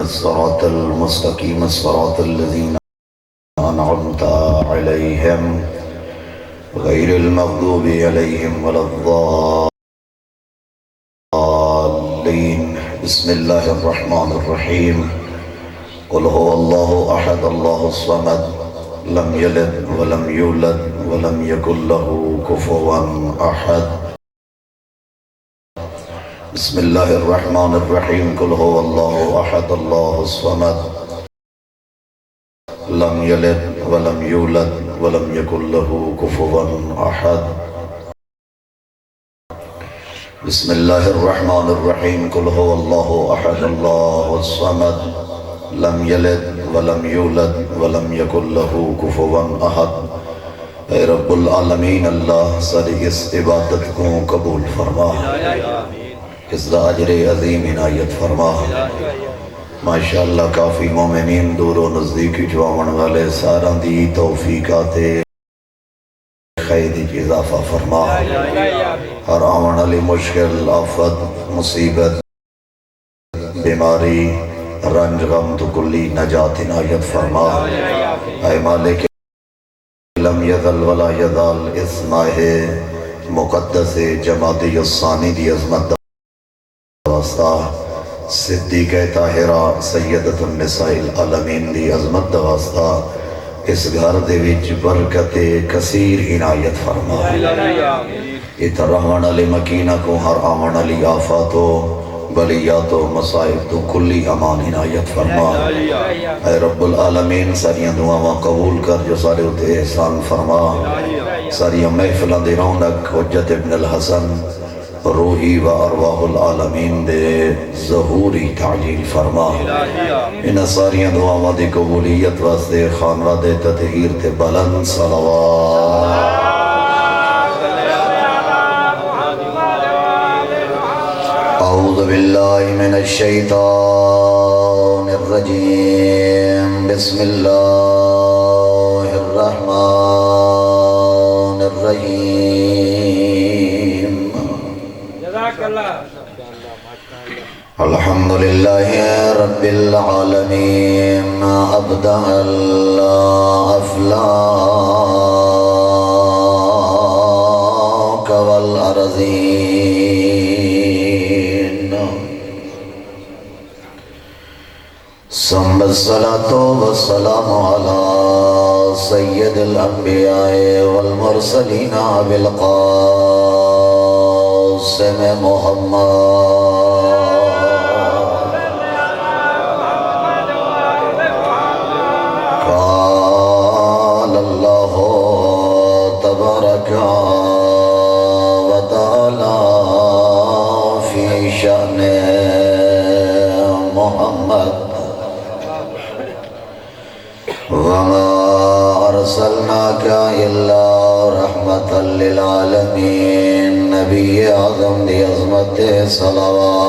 الصراط المستقيم صراط الذين أنعمت عليهم غير المغضوب عليهم ولا الضالين. بسم الله الرحمن الرحيم. قل هو الله أحد الله الصمد لم يلد ولم يولد ولم يكن له كفوا أحد. بسم الله الرحمن الرحيم. قل هو الله أحد الله الصمد لم يلد ولم يولد ولم يكن له كفوا أحد. بسم الله الرحمن الرحيم. قل هو الله أحد الله الصمد لم يلد ولم يولد ولم يكن له كفوا أحد. اے رب العالمین اللہ ساری اس عبادت کو قبول فرما، اس دا اجر عظیم عنایت فرما. ماشاءاللہ کافی مومنین دور و نزدیک جوان والے سارا دی توفیقات خیر دی اضافہ فرما. ہر آون علی مشکل آفت مصیبت بیماری رنج غم تو کلی نجات عنایت فرما. اے مالک لم یذل ولا یذال اسماہ مقدس جمادی الثانی دی عظمت واسطہ صدیقہ طاہرہ سیدۃ النساء العالمین دی عظمت واسطہ اس گھر دے وچ برکت کثیر عنایت فرما. اتھا رہن علی مکینہ کو ہر آمن علی آفات و بلیات و مصائب تو کلی امان عنایت فرما. اے رب العالمین ساریاں دعاواں قبول کر جو سارے اتے احسان فرما. ساریاں محفلان دی رونق حجت ابن الحسن روحی و ارواح العالمین دے ظہوری تعجیل فرما. انہا ساریاں دعاواں دی قبولیت واسطے خانرہ دے تطہیر تے بلند صلوات. اعوذ باللہ من الشیطان الرجیم. بسم اللہ الرحمن الرحیم. الحمدللہ رب العالمین ابدع الافلاک والارضین ثم الصلاة والسلام على سید الانبیاء والمرسلین بالقاسم محمد. قال اللہ تبارک و تعالی فی شأن محمد وما ارسلناک الا رحمتا للعالمین. نبی اعظم دی عظمت صلوات.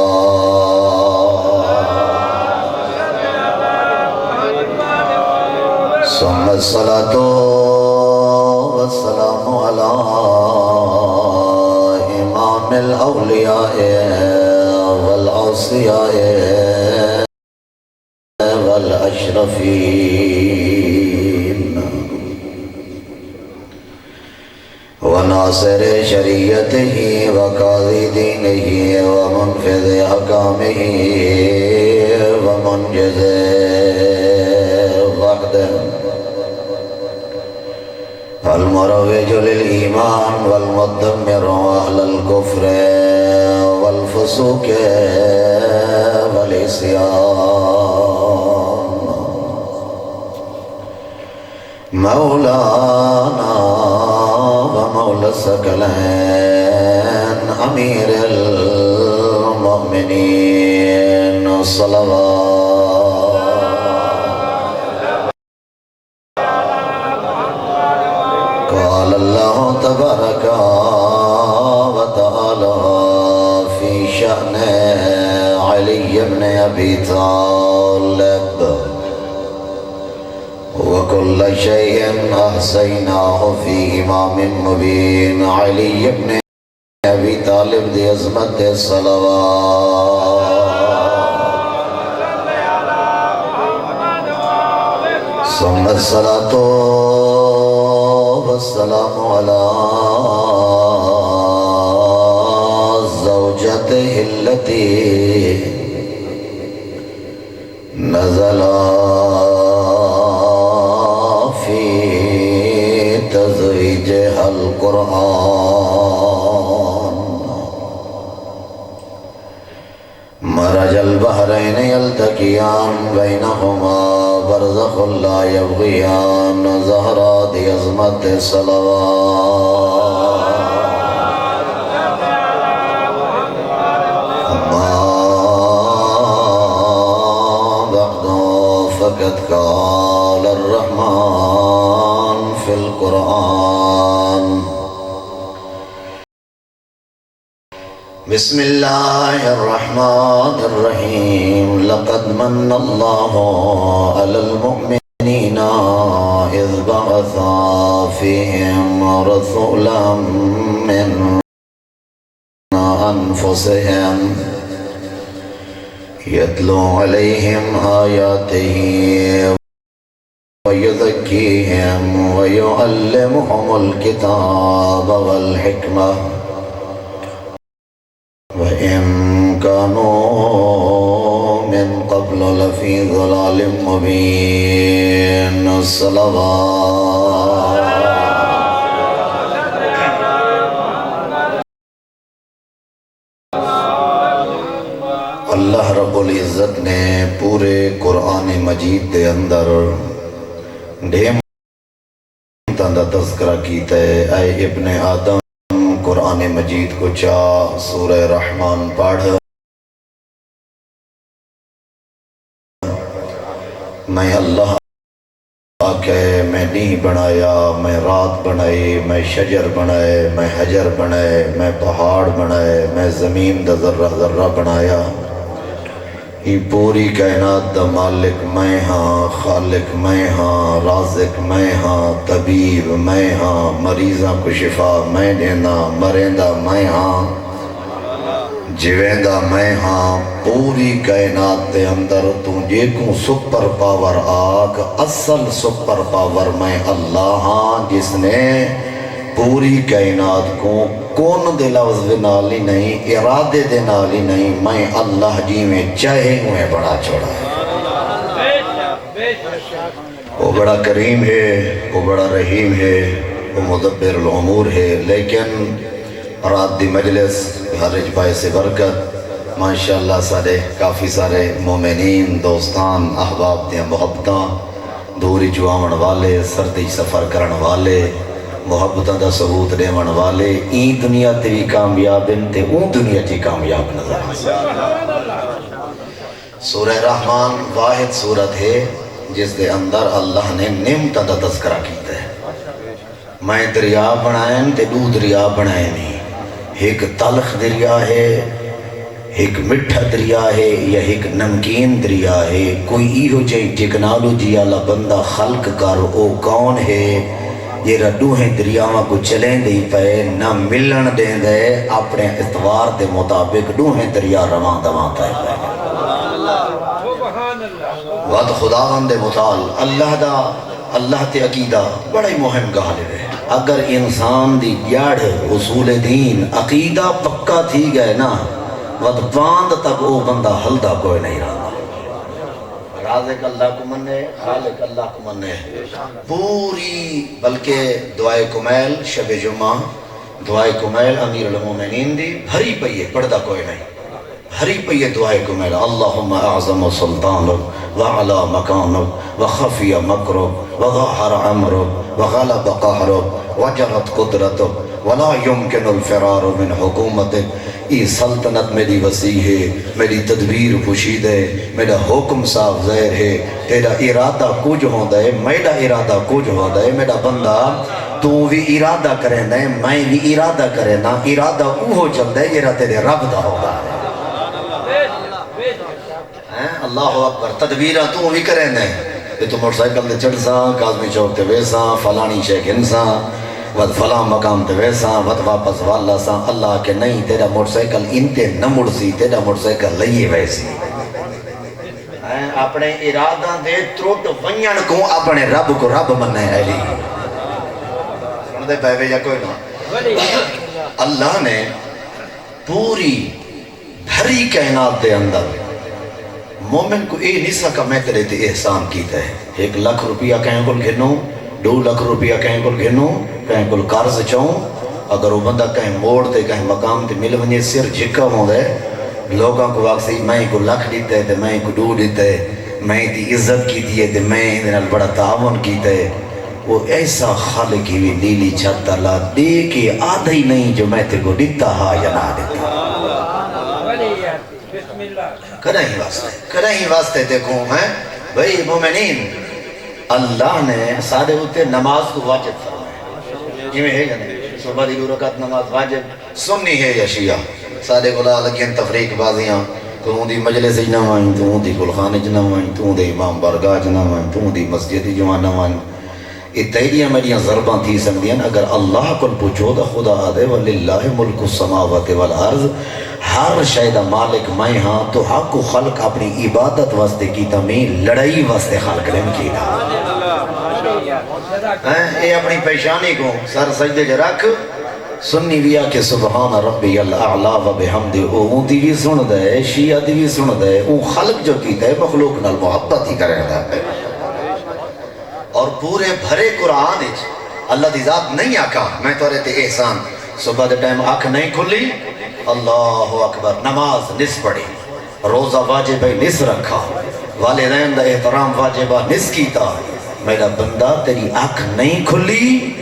ثم الصلاة والسلام على امام الاولیاء والاوصیاء والاشرفین وناصر شریعته وقاضی دینه ومنفذ احکامه ومنجز وحده المروج للإيمان والمدمر أهل الكفر والفسوق والعصيان. مولانا ومولى الثقلين أمير المؤمنين صلوات. قال الله تبارك وتعالى في شأن علي بن أبي طالب وكل شيء أحصيناه في إمام مبين. علي بن أبي طالب دی عظمت صلوات. ثم الصلاة والسلام على زوجته التي نزل في تزويجها القرآن مرج البحرين يلتقيان بينهما برزخ لا يبغيان زهرات عظمت الصلوات أما بعد فقد قال الرحمن في القرآن بسم الله الرحمن الرحيم لقد من الله على المؤمنين إذ بعث فيهم رسولا من أنفسهم يتلو عليهم آياته ويزكيهم ويعلمهم الكتاب والحكمة وإن كانوا من قبل لفي ضلال مبين الصلوات اللہ رب العزت نے پورے قرآن مجید دے اندر ڈھیم دا تذکرہ کیتا ہے اے ابن آدم قرآن مجید کو چاہ سورہ رحمان پڑھ میں اللہ آکے میں نہیں بنایا میں رات بنائی میں شجر بنائے میں حجر بنائے میں پہاڑ بنائے میں زمین دا ذرہ ذرہ بنایا یہ پوری کائنات دا مالک میں ہاں خالق میں ہاں رازق میں ہاں طبیب میں ہاں مریضاں کو شفا میں دینا مرندہ میں ہاں جیویندہ میں ہاں پوری کائنات دے اندر تجھے کو سپر پاور آگ اصل سپر پاور میں اللہ ہاں جس نے پوری کائنات کو کون دے لفظ دے نالی نہیں ارادے دے نالی نہیں میں اللہ جی میں چاہے ہوئے بڑا چھوڑا ہے وہ بڑا کریم ہے وہ بڑا رحیم ہے وہ مدبر الامور ہے لیکن رات دی مجلس ہرج پائے سے برکت ماشاءاللہ سارے کافی سارے مومنین دوستان احباب دیا محبتاں دوری جوامن والے سردی سفر کرن والے محبتاں دا ثبوت دیون والے این دنیا تے بھی کامیاب ہیں تے اون دنیا تی کامیاب نظر آئے سورہ رحمان واحد سورت ہے جس دے اندر اللہ نے نعمتاں دا تذکرہ کیتا ہے میں دریا بنائیں تے دو دریا بنائیں نہیں ایک تلخ دریا ہے ایک مٹھا دریا ہے یا ایک نمکین دریا ہے کوئی ایہو جائے ٹیکنالوجی والا بندہ خلق کر او کون ہے یہ ردوہیں دریاواں کو چلیں دی پے نہ ملن دیں دے اپنے اتوار دے مطابق دوہیں دریا روان دوان پائے پائے وقت خدا دے مطال اللہ تے عقیدہ بڑے مہم گالے رہے اگر انسان دی جاڑ اصول دین عقیدہ پکا تھی گئے نا وقت باند تک او بندہ ہلدہ کوئی نہیں رہا رازق اللہ کو مننے خالق اللہ کو مننے پوری بلکہ دعائے کمیل شب جمعہ دعائے کمیل امیر المومنین دی بھری پئیے پڑھدہ کوئی نہیں بھری پئیے دعائے کمیل اللہم اعظم سلطانک وعلا مکانک وخفی مکرک وظاہر عمرک وغلب قہرک وجرت قدرتک ولا يمكن الفرار من حکومتک یہ سلطنت میری وسیع ہے میری تدبیر پوشید ہے میرا حکم صاف ظاہر ہے تیرا ارادہ کچھ ہوتا ہے میرا ارادہ کچھ ہوتا ہے میرا بندہ تو بھی ارادہ کرے نا میں بھی ارادہ کرے نا ارادہ وہ چلتا ہے یہ تیرے رب دا ہوگا اللہ اکبر تدبیرہ تو بھی کرے نا تو موٹر سائیکل دے چڑھ ساں کاظمی چوک تے ویساں فلانی شیخ انساں ود فلاں مقام تے ویساں ود واپس والا ساں اللہ کے نہیں تیرا موٹر سائیکل انتے نہ مڑ سی تیرا موٹر سائیکل لئیے ویسی اپنے ارادہ دے تروٹ ونجن کو اپنے رب کو رب مننے ہے لی سن دے پہوے یا کوئی نہ اللہ نے پوری بھری کائنات دے اندر مومن کو اے نہیں سکا میں تیرے تے احسان کیتا ہے 1 لاکھ روپیہ کہیں کل گھنوں 2 لاکھ روپیہ کہیں کل گھنوں کہیں کل قرض چاہوں اگر وہ بندہ کہیں موڑ تے کہیں مقام تے مل ونجے سر جھکا ہوں دے لوگاں کو واقعی میں کو لکھ دیتا ہے تے میں کو 2 دیتا ہے میں تی عزت کی دیئے تے میں اندھنال بڑا تعاون کیتا ہے وہ ایسا خالق ہی بھی نیلی چھت اللہ دے کے آدھا ہی نہیں جو میں تے کو دیتا ہا یا نہ دیتا کرہیں واسطے دیکھوں میں بھئی مومنین اللہ نے سارے ہوتے نماز کو واجب فرمائے جی میں ہے یا نہیں صبح دی 2 رکعت نماز واجب سنی ہے یا شیعہ سارے کو لگین تفریق بازیاں تو دی مجلس نہ وائیں تو دی گلخانے نہ وائیں تو دی امام بارگاہ نہ وائیں تو دی مسجد جوان نہ وائیں یہ تیریاں میریاں ضرباں تھی سمجھیں اگر اللہ کو پوچھو تو خدا آدھے وَلِلَّهِ مُلْكُ السَّمَاوَاتِ وَالْأَرْضِ ہر شاید مالک میں ہاں تو حق و خلق اپنی عبادت واسطے کی تمہیں لڑائی واسطے خلق لیں کی تھا اے اپنی پیشانی کو سر سجدے جو رکھ سنی ویا کہ سبحان ربی الاعلا و بحمد اون دی بھی سن دے شیعہ دی بھی سن دے اون خلق جو کیتا ہے مخلوق نال محبت ہی کرے دا ہے اور پورے بھرے قرآن اللہ دی ذات نہیں آکا میں تو رہتے احسان صبح دے ٹائم آنکھ نہیں کھلی اللہ اکبر نماز نس پڑی روزہ واجبہ نس رکھا والدین دا احترام واجبہ نس کیتا میرا بندہ تیری آنکھ نہیں کھلی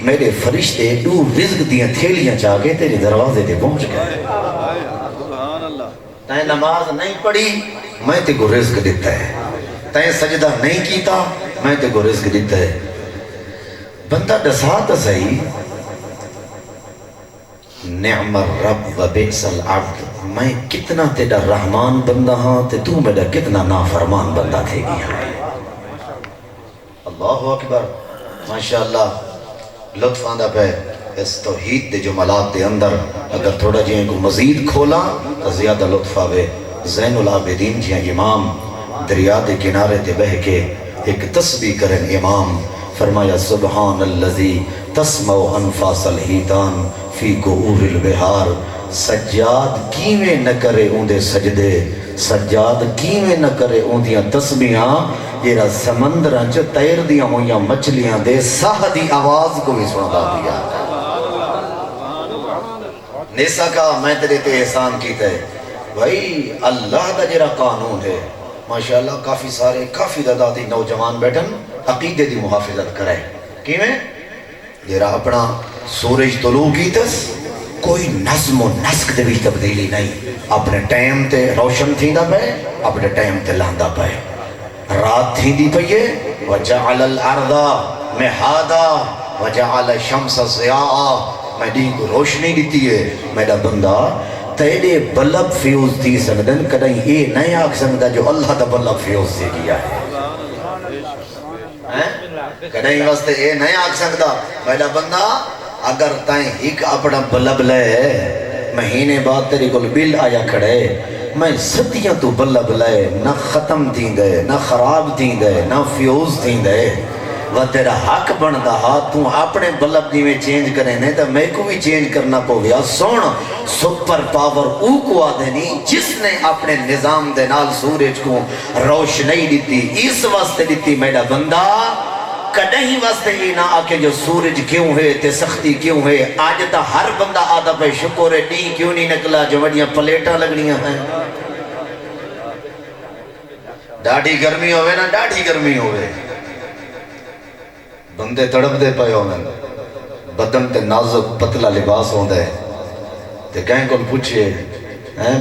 میرے فرشتے 2 رزق دیاں تھیلیاں چاہے تیرے دروازے تے پہنچ گئے تائیں نماز نہیں پڑھی میں تے کو رزق دیتا ہے تائیں سجدہ نہیں کیتا میں تے کو رزق دیتا ہے بندہ ڈسا تا صحیح نعم الرب و بئس العبد میں کتنا تیرا رحمان بندہ ہاں تے تو میرا کتنا نافرمان بندہ تھے گیا ہے اللہ اکبر ماشاءاللہ لطف آندہ پہ اس توحید دے جملات دے اندر اگر تھوڑا جیئے کو مزید کھولا تو زیادہ لطف آوے زین العابدین جیئے امام دریا دے کنارے دے بہ کے ایک تسبیح کرن امام فرمایا سبحان اللذی تسمع انفاس الہیتان فی قعور البحار سجاد کیویں نہ کرے اندے سجدے سجاد کیویں نہ کرے اندیاں تسبیحاں جیرا سمندران چا تیر دیاں ہویاں مچلیاں دے ساہ دی آواز کو بھی سنا دیا نیسا کا میں تیرے تے احسان کیتا ہے بھائی اللہ دا جیرا قانون ہے ماشاءاللہ کافی سارے کافی داداتی نوجوان بیٹھن عقیدے دی محافظت کرے کیویں جیرا اپنا سورج طلوع کیتس کوئی نظم و نسق دے بھی تبدیلی نہیں اپنے ٹائم تے روشن تھی دا پہ اپنے ٹائم تے لاندہ پہ رات تھی دی پئیے وَجَعَلَ الْأَرْضَ مِحَادًا وَجَعَلَ الشَّمْسَ ضِيَاءً میں دین کو روشنی دیتی ہے میرا بندہ تیرے بلب فیوز تھی سکدن کدیں اے نہیں آکھ سکتا جو اللہ دا بلب فیوز سے کیا ہے کدیں واسطے اے نہیں آکھ سکتا میرا بندہ اگر تائیں ایک اپنا بلب لے مہینے بعد تیرے کل بل آیا کھڑے میں ستیاں تو بلب لے نہ ختم تھیں گئے نہ خراب تھیں گئے نہ فیوز تھیں گئے وہ تیرا حق بندہ تو اپنے بلب دی میں چینج کریں نہیں تو میں کو بھی چینج کرنا پو گیا سونا سپر پاور او کو آدھے نہیں جس نے اپنے نظام دے نال سورج کو روشنی دیتی اس واسطے دیتی میرا بندہ کدہیں واسطے ہی نہ آکے جو سورج کیوں ہے تے سختی کیوں ہے آج تا ہر بندہ آدھا پہ شکر ہے ڈی کیوں نہیں نکلا جو وڈیاں پلیٹاں لگنیاں ہیں ڈاڑھی گرمی ہوئے نا ڈاڑھی گرمی ہوئے بندے تڑپ دے پائے ہوئے بدن تے نازک پتلا لباس ہوں دے تے کہیں کن پوچھے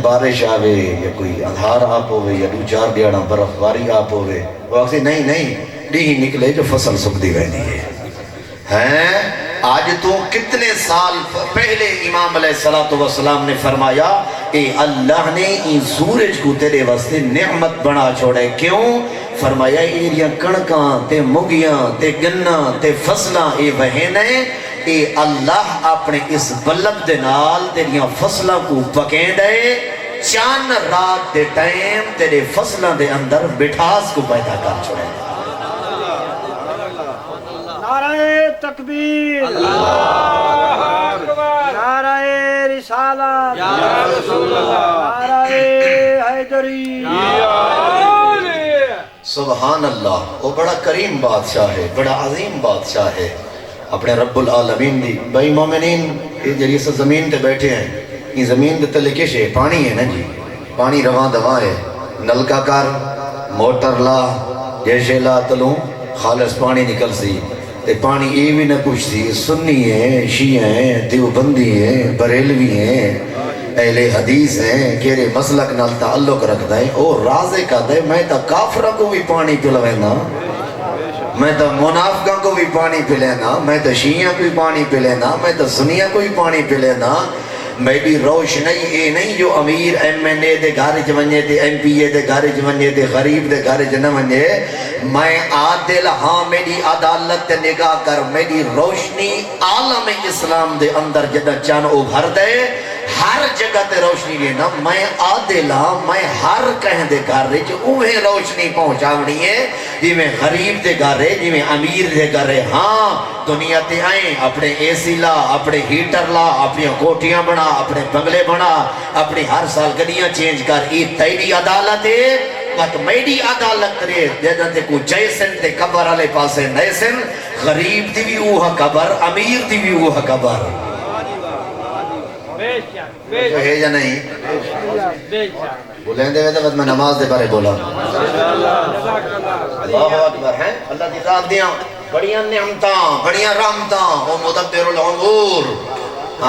بارش آوے یا کوئی اندھار آپ ہوئے یا 2-4 دیاڑا برف باری آپ ہوئے وہ آکسی نہیں نہیں ہی نکلے جو فصل سکتی رہنی ہے آج تو کتنے سال پہلے امام علیہ السلام نے فرمایا اے اللہ نے این سورج کو تیرے واسطے نعمت بنا چھوڑے کیوں فرمایا ایریاں کڑکاں تے مگیاں تے گناں تے فصلاں اے وہینے اے اللہ اپنے اس بلب دے نال تیریاں فصلاں کو پکیں دے چاند رات دے ٹائم تیرے فصلوں دے اندر مٹھاس کو پیدا کر چھوڑے نعرہ تکبیر نعرہ رسالت نعرہ حیدری سبحان اللہ. وہ بڑا کریم بادشاہ ہے, بڑا عظیم بادشاہ ہے اپنے رب العالمین دی. بھائی مومنین یہ جڑی سے زمین تے بیٹھے ہیں, یہ زمین دے تلے کش ہے, پانی ہے نا جی, پانی رواں دواں ہے. نلکا کر موٹر لا جیسے لا تلوں خالص پانی نکل سی. تے پانی یہ بھی نہ پوچھ سی سنی ہیں, شیعہ ہیں, دیوبندی ہیں, بریلوی ہیں, اہل حدیث ہیں, کیرے مسلک نال تعلق رکھتا ہے. اور رازے کا دے میں تا کافرہ کو بھی پانی پلوینا, میں تا منافقہ کو بھی پانی پلینا, میں تا شیعہ کو بھی پانی پلینا, میں تا سنیہ کو بھی پانی پلینا. میں بھی روشنی اے نہیں جو امیر ایم این اے دے گھر ونجے تے ایم پی اے دے گھر ونجے تے غریب دے گھر نہ ونجے. میں عادل ہاں, میری عدالت تے نگاہ کر, میری روشنی عالم اسلام دے اندر جدہ چان ابھر دے ہر جگہ تے روشنی دینا. میں عادل ہاں, میں ہر کہیں دے گھر رہے اوہیں روشنی پہنچاونی ہے جی میں غریب دے گھر رہے جی میں امیر دے گھر رہے. ہاں دنیا تے آئیں, اپنے اے سی لا, اپنے ہیٹر لا, اپنی کوٹیاں بنا, اپنے بنگلے بنا, اپنی ہر سال گڈیاں چینج کر. یہ تیری عدالت ہے وقت میری عدالت رہے جیدہ تے کو جیسن تے قبر علی پاسے نیسن. غریب دی بھی اوہ قبر, امیر دی بھی اوہ قبر ہے یا نہیں. بولیں دے ویدہ میں نماز دے بارے بولا. اللہ اکبر ہے. اللہ دی ذات دیاں بڑیاں نعمتاں, بڑیاں رحمتاں. وہ مدبر الامور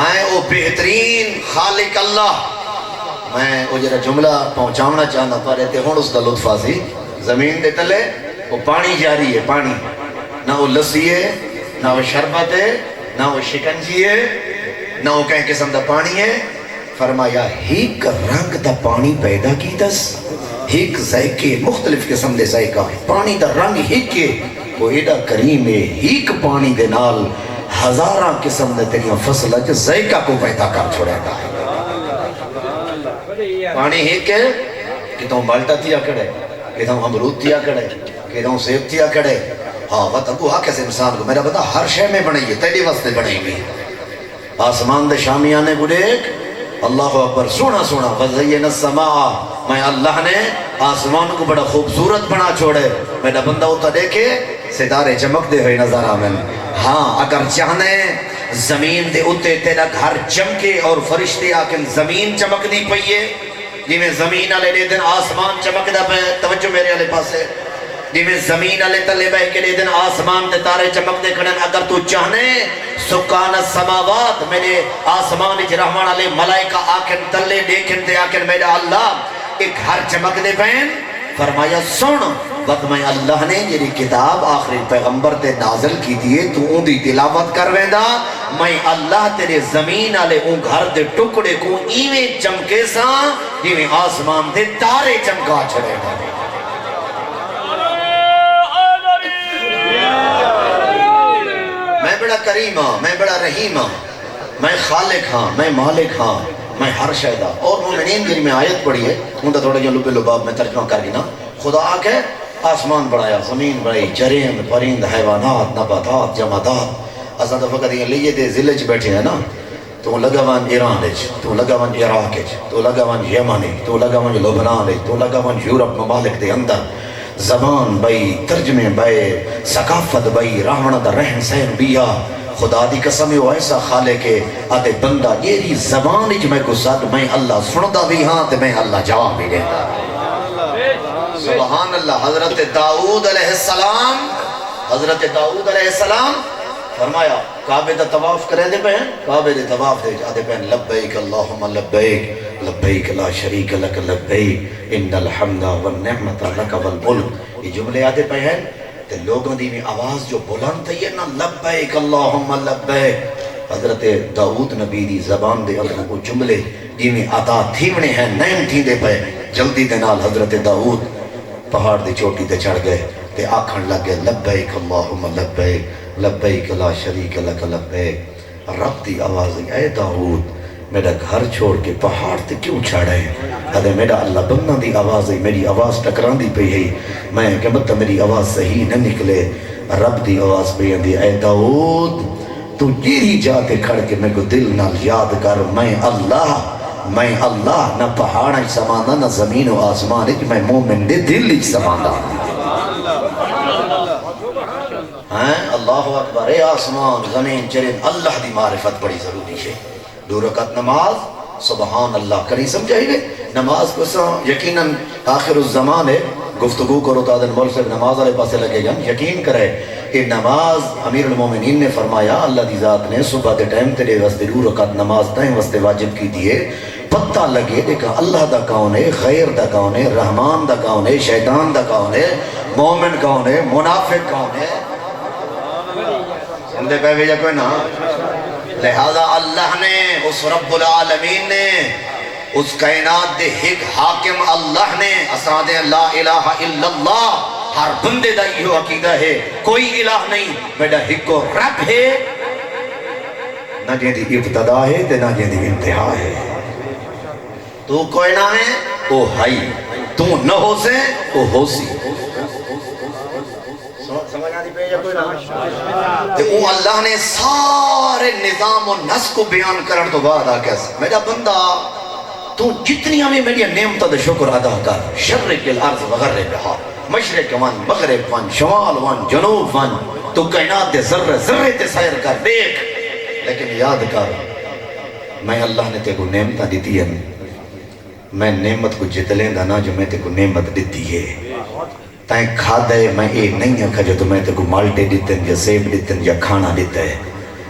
آئیں, وہ بہترین خالق اللہ. میں وہ جرا جملہ پہنچاونا چاہنا پارے تے ہون اس کا لطف آسی. زمین دے تلے وہ پانی جاری ہے, پانی نہ وہ لسی ہے, نہ وہ شربت ہے, نہ وہ شکنجی ہے, نہ وہ کہیں قسم دا پانی ہے. فرمایا ہیک رنگ دا پانی پیدا کی دس, ہیک ذائقے مختلف قسم دے ذائقہ, پانی دا رنگ ہیک ہے. وہ ایڈا کریم ہے, ہیک پانی دے نال ہزاراں قسم دے تیریاں فصلہ جو ذائقہ کو پیدا کر چھوڑے گا. پانی ہیک ہے کہ تم بالٹا تیا کڑے, کہ تم امرود تیا کڑے, کہ تم سیب تیا کڑے. ہاں وطن کو کیسے انسان کو میرا بتا ہر شے میں بنائی ہے, تیری واسطے بنائی ہوئی. آسمان دے شامیانے کو دیکھ, اللہ اکبر, سونا سونا. وَزَيَّنَ السَّمَاءَ, میں اللہ نے آسمان کو بڑا خوبصورت بنا چھوڑے. میرا بندہ ہوتا دیکھے ستارے چمک دے ہوئے نظر آمین. ہاں اگر چاہنے زمین دے اتے تیرا گھر چمکے اور فرشتے آکن زمین چمک دی پئیے جی میں زمین آلے دے دن آسمان چمک دا پہ. توجہ میرے آلے پاسے جی میں زمین آلے تلے بہ کے دے دن آسمان دے تارے چمک دے کھڑن. اگر تو چاہنے سکان السماوات, میرے آسمان اچ رحمان آلے ملائکہ آکن تلے دیکھن دے آکن میرا اللہ ایک گھر چمک دے پہن. فرمایا سن وقت میں اللہ نے یہ کتاب آخری پیغمبر تے نازل کی دیئے, تو اون دی تلاوت کر ویندہ. میں اللہ تیرے زمین آلے اون گھر دے ٹکڑے کو ایویں چمکے سا جیویں آسمان دے تارے چمکا چھڑے گا. میں بڑا کریم ہاں, میں بڑا رحیم ہاں, میں خالق ہاں, میں مالک ہاں, میں ہر شہدہ. اور مومنین جنہی میں آیت پڑھی ہے ان کا تھوڑا جو لب لباب میں ترجمہ کر گنا. خدا آکے آسمان بڑھایا, زمین بڑھائی, چرند, پرند, حیوانات, نباتات, جمادات. اساں تو فقط یہ لیے دے ضلع چ بیٹھے ہیں نا, تو لگا وان ایران وچ, تو لگا وان عراق وچ, تو لگا وان یمن, تو لگا وان لبنان وچ, تو لگا وان یورپ ممالک دے اندر. زبان بئی, ترجمے بئی, ثقافت بئی, راہنہ دا رہن سہن بیا. خدا دی قسم وہ ایسا خالق ہے آتے بندہ یہ زبان اچ میں کو ساتھ میں اللہ سندا بھی ہاں تے میں اللہ جواب بھی دیتا. سبحان اللہ. حضرت داؤد علیہ السلام, حضرت داؤد علیہ السلام فرمایا کعبے دا طواف کرے دے پہن, کعبے دے طواف دے جا دے پہن لبیک اللہم لبیک, لبیک لا شریک لک لبیک, ان الحمد والنعمت لک والملک. یہ جملے آتے پہن تے لوگوں دی میں آواز جو بلند تھی ہے نا, لبیک اللہم لبیک. حضرت داؤد نبی دی زبان دے اندر کو جملے جی میں عطا تھیونے ہیں, نیم تھی دے پہ. جلدی دے نال حضرت داؤد پہاڑ دی چوٹی تے چڑھ گئے تے آکھن لگے لبیک اللہم لبیک, لبیک لا شریک لک لبیک. رب دی آواز اے داؤد میرا گھر چھوڑ کے پہاڑ تے کیوں چھاڑے ادھے میرا اللہ بندہ دی آواز ہے میری آواز ٹکران دی پہ ہے میں کہ مطلب میری آواز صحیح نہ نکلے رب دی آواز پہ دی اے داؤد تو جیری جاتے کھڑ کے میں کو دل نال یاد کر میں اللہ نہ پہاڑ سمانا نہ زمین و آسمان ہے کہ میں مومن دے دل ہی سمانا اللہ اکبر اے آسمان زمین چرین اللہ دی معرفت بڑی ضروری ہے 2 رکعت نماز سبحان اللہ کریں سمجھائی گئے نماز کو یقیناً آخر الزمان ہے گفتگو کرو تا دن مول سے نماز والے پاسے لگے گا یقین کرے کہ نماز امیر المومنین نے فرمایا اللہ دی ذات نے صبح دے ٹائم تیرے واسطے 2 رکعت نماز تائیں واسطے واجب کی دیئے پتہ لگے دیکھا اللہ دا کون ہے غیر دا کون ہے رحمان دا کون ہے شیطان دا کون ہے مومن کون ہے منافق کون ہے سندے پہ بھیجا کوئی نا لہذا اللہ نے اس رب العالمین نے اس کائنات دے ایک حاکم اللہ نے اساں دے لا الہ الا اللہ ہر بندے دا یہ عقیدہ ہے کوئی الہ نہیں بیٹا ایک کو رب ہے نہ جے دی ابتدا ہے تے نہ جے دی انتہا ہے تو کوئی نہ ہے او ہائی تو نہ ہو سے او ہو سی سمجھا دی پہ یا کوئی نہ تے او اللہ نے سارے نظام و نسق کو بیان کرن تو بعد آکے میرا بندہ تو جتنی ہمیں میری نعمتہ دے شکر ادا کر شرق الارض وغرب بہا مشرق ون مغرب ون شمال ون جنوب ون تو کائنات دے ذرے ذرے تے سیر کر دیکھ لیکن یاد کر میں اللہ نے تے کو نعمتہ دیتی ہے میں نعمت کو جت لیندہ نا جو میں تے کو نعمت دیتی ہے تائیں کھا دے میں اے نہیں کھا جو تو میں تے کو مالٹے دیتن یا سیب دیتن یا کھانا دیتا ہے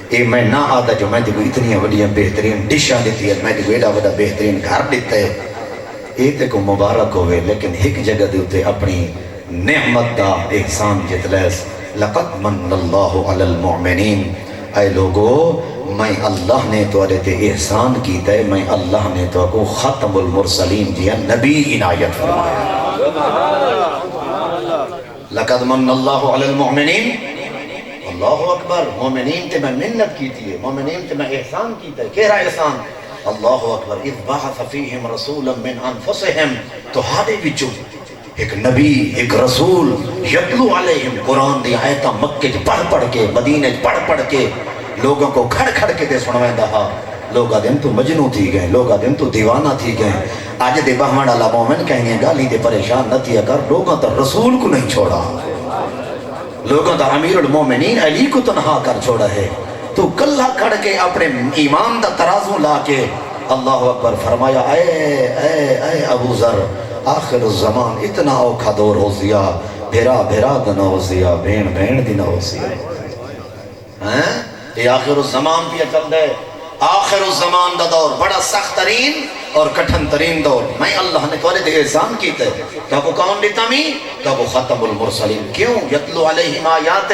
اے میں نہ آدھا جو میں تے کو اتنی وڈیاں بہترین ڈشاں دیتی ہے میں تے کو ایڈا وڈا بہترین گھر دیتا ہے اے تے کو مبارک ہوئے لیکن ایک جگہ دیتے اپنی نعمت دا احسان جتلیس لقد من اللہ علی المؤمنین اے لوگو میں اللہ نے تو تے احسان کیتا ہے میں اللہ نے تو کو ختم المرسلین دیا نبی عنایت فرمایا لقد من اللہ علی المؤمنین اللہ اکبر مومنین تے میں منت کیتی ہے مومنین تے میں احسان کیتا ہے کہہ رہا احسان اللہ اکبر اذ بعث فیہم رسولا من انفسہم تو ہادے بچو ایک نبی ایک رسول یتلو علیہم قرآن دی آیتہ مکہ پڑھ کے مدینہ پڑھ کے لوگوں کو کھڑ کے دے سنوائیں دہا لوگا دن تو مجنو تھی گئے لوگا دن تو دیوانہ تھی گئے آج دے بہمان اللہ مومن کہیں گے گالی دے پریشان نہ تھی اگر لوگوں تا رسول کو نہیں چھوڑا لوگوں تا امیر المومنین علی کو تنہا کر چھوڑا ہے تو کلہ کھڑ کے اپنے ایمان دا ترازو لا کے اللہ اکبر فرمایا اے ابو ذر آخر الزمان اتنا اوکھا دور ہو سیا بھیرا دنہ ہو سیا بین دنہ ہو سیا یہ آخر الزمان بھی چل دے آخر الزمان دا دور بڑا سخت ترین اور کٹھن ترین دور میں اللہ نے توڑے دے احسان کیتے کہ وہ کون لیتا میں کہ وہ ختم المرسلین کیوں یتلو علیہم آیات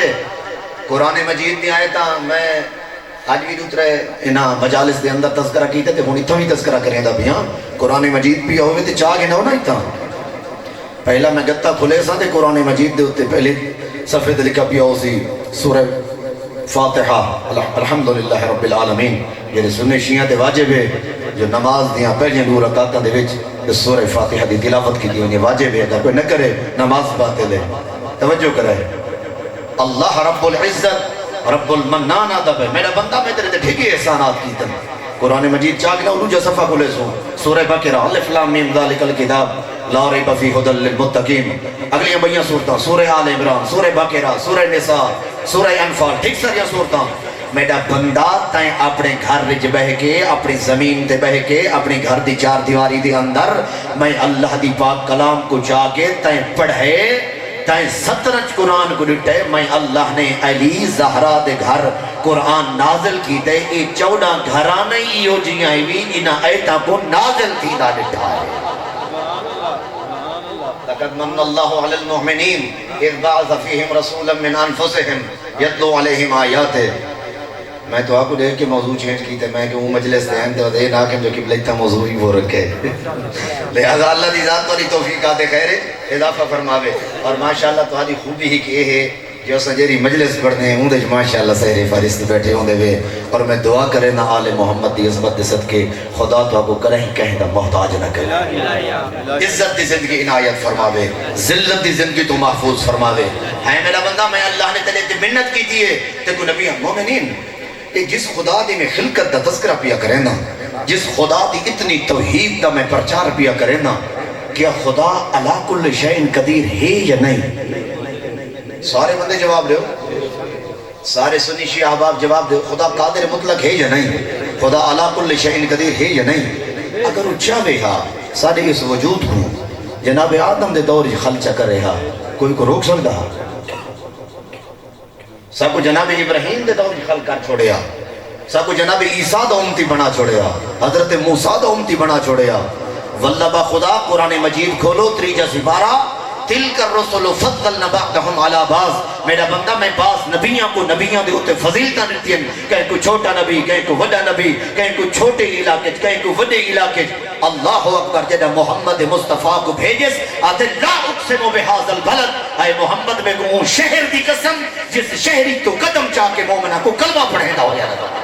قرآن مجید دی آیتا میں آج بھی دوترے انہا مجالس دے اندر تذکرہ کیتے تھے ہونی تھوڑی تذکرہ کریں دا بیان قرآن مجید بھی ہوئے تھے چاہ گے نہ ہونا ہی تھا پہلا میں گتہ کھلے سا تھے قرآن مجید دے ہوتے پہلے صفحے دے لکھا پیا ہوسی سورہ فاتحہ الحمدللہ رب العالمین یہ سننے شیعہ دے واجب ہے جو نماز دیاں پہلے 2 رکعتاں دے وچ اس سورہ فاتحہ دی تلاوت کی دی انہیں واجب ہے اگر کوئی نہ کرے نماز باطل ہے توجہ کرے اللہ رب العزت رب المنان آدھب ہے میرا بندہ میں تیرے ٹھیکی احسانات کی تن قرآن مجید چاکنا علوجہ صفحہ کھلے سو سورہ بقرہ الف لام میم ذالک الکتاب لا ریب فیہ ھدی للمتقین اگلیاں بیاں صورتاں سورہ آل عمران سورہ بقرہ سورہ نساء سورہ انفال ٹھیک سر یا صورتاں میرا بندہ تائیں اپنے گھر وچ بہ کے اپنی زمین تے بہ کے اپنی گھر دی 4 دیواری دے اندر میں اللہ دی پاک کلام کو جا کے تائیں پڑھے تائیں 17 قرآن کو ڈٹے میں اللہ نے علی زہرہ دے گھر قرآن نازل کی تے اے 14 گھرانے ہی ہو جی آئی بھی انہا ایتا کو نازل تھی دا ڈٹا ہے لقد من اللہ علی المؤمنین اذ بعث فیہم رسولا من انفسہم یتلو علیہم آیات میں تو آپ کو دیکھ کے موضوع چینج کی تے میں کہ وہ مجلس دے ہیں تو دے ناکم جو قبلہ تھا موضوع ہی وہ رکھے لہذا اللہ دی ذات والی توفیقات خیر اضافہ فرماوے اور ماشاءاللہ تو آدھی خوبی ہی کہ یہ ہے جو سجری مجلس پڑھنے ہوں دے ماشاءاللہ سہرے فارست بیٹھے ہوں دے وے اور میں دعا کرے نا آل محمد دی عظمت دے صدقے خدا تو کو کریں کہیں دا محتاج نہ کرے عزت دی زندگی عنایت فرماوے ذلت دی زندگی تو محفوظ فرماوے ہے میرا بندہ میں اللہ نے تلے تے منت کی دیئے تے کو نبی مومنین کہ جس خدا دی میں خلقت دا تذکرہ پیا کرے نا جس خدا دی اتنی توحید دا میں پرچار پیا کرے نا کیا خدا علا کل شئین قدیر ہے یا نہیں؟ سارے بندے جواب دیو سارے سنی شیعہ احباب جواب دیو خدا قادر مطلق ہے یا نہیں؟ خدا علا کل شئین قدیر ہے یا نہیں؟ اگر وہ چاہے ہاں سارے اس وجود کو جناب آدم دے دور خلچہ کر رہا کوئی کو روک سکتا سب کو جناب ابراہیم دے دور خلق کر چھوڑیا سب کو جناب عیسیٰ دا امتی بنا چھوڑیا حضرت موسیٰ دا امتی بنا چھوڑیا واللہ با خدا قرآن مجید کھولو 3 سپارہ تلک الرسل فضلنا بعضهم على بعض میرا بندہ میں بعض نبیوں کو نبیوں دے ہوتے فضیلتاں دیتی ہیں کہیں کوئی چھوٹا نبی کہیں کوئی وڈا نبی کہیں کوئی چھوٹے علاقے کہیں کوئی وڈے علاقے اللہ اکبر جدہ محمد مصطفیٰ کو بھیجس آتے لا اقسم بہذا البلد اے محمد میں کو شہر دی قسم جس شہری تو قدم چاہ کے مومنہ کو کلمہ پڑھے دا ہو یا نبی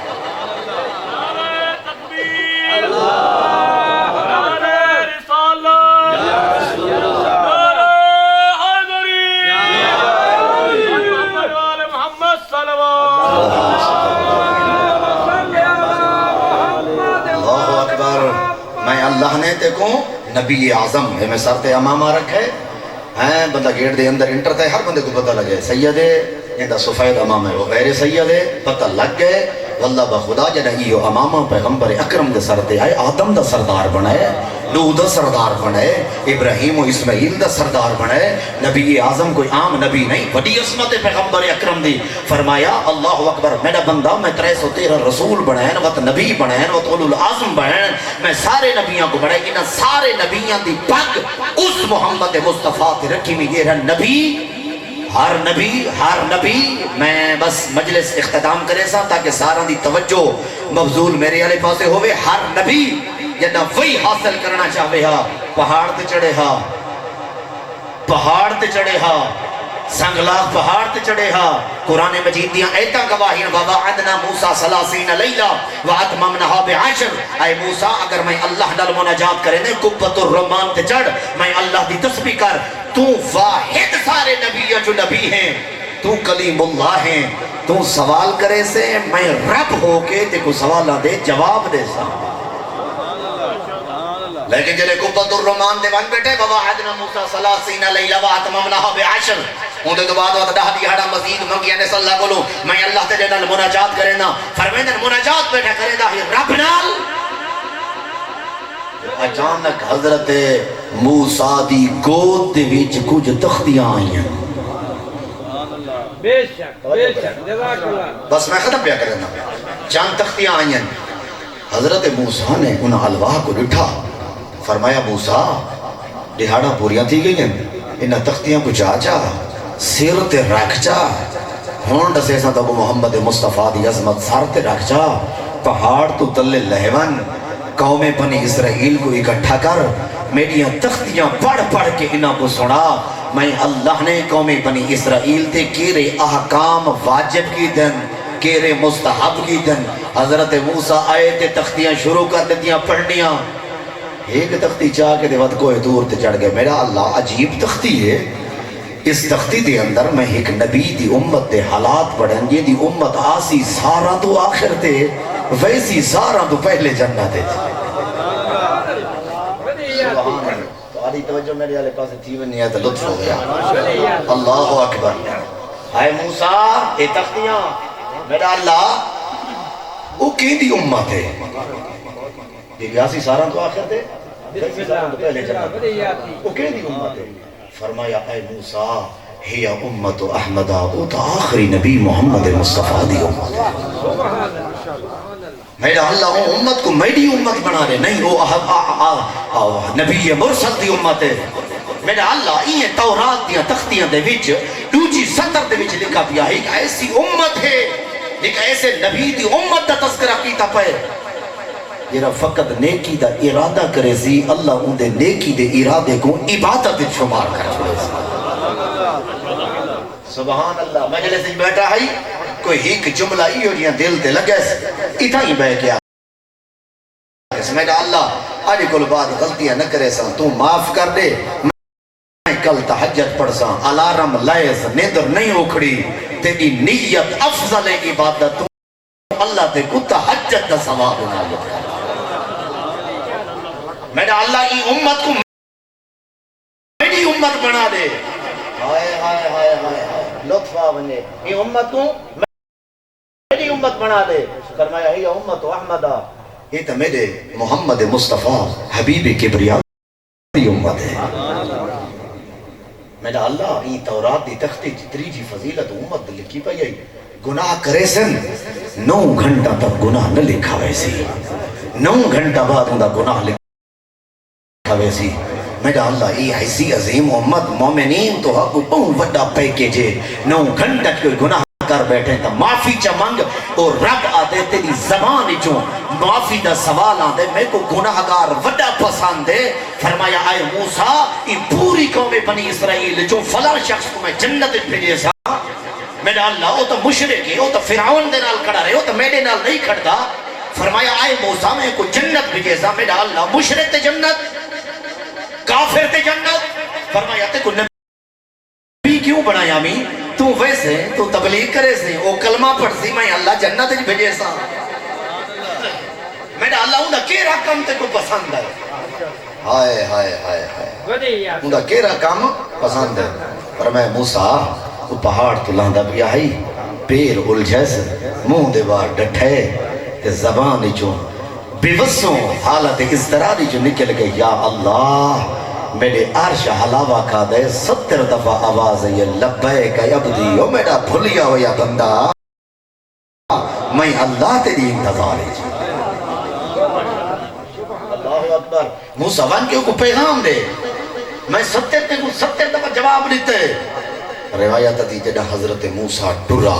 اللہ نے دیکھو نبی اعظم ہے میں سر تے امامہ رکھے ہیں بندہ گیٹ دے اندر انٹر تے ہر بندے کو پتہ لگے سید ہے اندہ سفید امام ہے وہ غیر سید ہے پتہ لگ گئے واللہ بخدا جنہ ایو امامہ پیغمبر اکرم دے سر تے آئے آدم دا سردار بنائے نوح دا سردار بنائے ابراہیم و اسماعیل دا سردار بنائے نبی اعظم کوئی عام نبی نہیں بڑی عظمت پیغمبر اکرم دی فرمایا اللہ اکبر میرا بندہ میں 313 رسول بنائیں وقت نبی بنائیں وقت اولو العظم بنائیں میں سارے نبیوں کو بنائیں انہاں سارے نبیوں دی پگ اس محمد مصطفیٰ تے رکھی میں یہ نبی ہر نبی میں بس مجلس اختتام کرے سا تاکہ سارا دی توجہ مبذول میرے علیہ پاسے ہوئے ہر نبی جنہ وہی حاصل کرنا چاہے ہا پہاڑ تے چڑھے ہا سنگلاخ پہاڑ تے چڑھے ہا قرآن مجید دیاں ایتا گواہین وَوَعَدْنَا مُوسَى 30 لَيْلَةً وَأَتْمَمْنَهَا بِعَشْرٍ اے موسیٰ اگر میں اللہ نال مناجات کرے نے قبۃ الرحمان تے چڑھ میں اللہ دی تسبیح کر تو واحد سارے نبیوں جو نبی ہیں تو کلیم اللہ ہیں تو سوال کرے سے میں رب ہو کے تے کو سوالہ دے جواب دے سا لیکن جلے قبۃ الرحمان دے ون بیٹھے وَوَعَدْنَا مُوسَى 30 لَيْلَةً وَأَتْمَمْنَهَا بِعَشْرٍ ان دے بعد وقت دہ دیہڑا مزید منگیا نے صلی اللہ کو لوں میں اللہ تے نال مناجات کرے نا فرمیندن مناجات بیٹھا کرے دا ہی رب نال اچانک حضرت موسیٰ دی گود دے وچ کچھ تختیاں آئی ہیں بے شک جزاک اللہ بس میں ختم پیا کرے نا چاند تختیاں آئی ہیں حضرت موسیٰ نے انہاں الواح کو لٹھا فرمایا موسیٰ دیہڑا پوریاں تھی گئی ہیں انہاں تختیاں کو چاچا سیر تے رکھ چا ہون ڈسے سا تب محمد مصطفیٰ دی عظمت سر تے رکھ چا پہاڑ تو تلے لہون قوم بنی اسرائیل کو اکٹھا کر میریاں تختیاں پڑھ کے انہاں کو سنا میں اللہ نے قوم بنی اسرائیل تے کیرے احکام واجب کی دن کیرے مستحب کی دن حضرت موسیٰ آئے تے تختیاں شروع کر دیتیاں پڑھنیاں ایک تختی چاہ کے دیوت کوئی دور تے چڑھ گئے میرا اللہ عجیب تختی ہے اس تختی دے اندر میں ایک نبی دی امت دے حالات پڑھیں یہ دی امت آسی سارا تو آخر تے ویسی سارا تو پہلے جنت ہے سبحان توجہ میرے علیہ پاس تھی ونی ہے تو لطف ہو گیا اللہ اکبر اے موسیٰ اے تختیاں میرا اللہ وہ کی دی امت ہے یہ آسی سارا تو آخر تے ویسی سارا تو پہلے جنت ہے وہ کی دی امت ہے فرمایا اے موسیٰ ہی امت احمدہ وہ تو آخری نبی محمد مصطفیٰ دی امت ہے میرا اللہ وہ امت کو میری امت بنا رہے نہیں وہ نبی مرسل دی امت ہے میرا اللہ یہ تورات دیا تختیاں دے وچ دوجی سطر دے وچ لکھا پیا ایک ایسی امت ہے ایک ایسے نبی دی امت دا تذکرہ کیتا پہ جیرا فقط نیکی دا ارادہ کرے سی اللہ ان دے نیکی دے ارادے کو عبادت شمار کر چھوڑے سی سبحان اللہ مجلس میں بیٹھا ہے کوئی ایک جملہ ایو جیاں دل تے لگے اتھا ہی بہ گیا میرا اللہ آج کل بعد غلطیاں نہ کرے سا تو معاف کر دے میں کل تحجد پڑھ سا الارم لائے سا نیندر نہیں اکھڑی تیری نیت افضل عبادت تو اللہ تے کو تحجد دا ثواب بنا لے میرا اللہ ای امت کو میری امت بنا دے ہائے ہائے ہائے ہائے لطف آونے ای امت کو میری امت بنا دے فرمایا ہی امت احمدہ یہ تو میرے محمد مصطفیٰ حبیب کبریاء کی امت ہے میرا اللہ یہ تورات دی تختی جتری جی فضیلت امت لکھی پہ یہی گناہ کرے سن 9 گھنٹہ تک گناہ نہ لکھا ویسی 9 گھنٹہ بعد اندہ گناہ لکھا ویسی میرا اللہ یہ ایسی عظیم امت مومنین تو حق بہت وڈا پیکیج ہے 9 گھنٹہ کوئی گناہ کر بیٹھے تا معافی چمنگ اور رب آدھے تیری زبان چوں معافی دا سوال آدھے میں کو گناہگار وڈا پسند ہے فرمایا آئے موسیٰ یہ پوری قوم بنی اسرائیل جو فلاں شخص کو میں جنت بھیجے سا میرا اللہ وہ تو مشرک ہے وہ تو فرعون دے نال کھڑا رہے وہ تو میرے نال نہیں کھڑتا فرمایا آئے موسیٰ میں کو جنت بھیجے سا میرا اللہ مشرک تے جنت کافر تے جنت فرمایا تے کو نبی کیوں بنایا میں تو ویسے تو تبلیغ کرے سے او کلمہ پڑھ سی میں اللہ جنت ہی بھیجے سا میرا اللہ اندھا کیرا کم تے کو پسند ہے ہائے ہائے ہائے ہائے اندھا کیرا کم پسند ہے پر میں موسیٰ وہ پہاڑ تو لاندہ بھی آئی پیر الجھے سے منہ دے بار ڈٹھے تے زبان جو بیوسوں حالت اس طرح دی جو نکل گئے یا اللہ میرے عرش حلاوہ کھا دے 70 دفعہ آواز ہے یہ لبیک عبدی او میرا بھولیا ہو یا بندہ میں اللہ تیری انتظار ہے اللہ اکبر موسیٰ وان کے کو پیغام دے میں 70 دفعہ جواب لیتے روایت دی جڑا حضرت موسیٰ ڈرا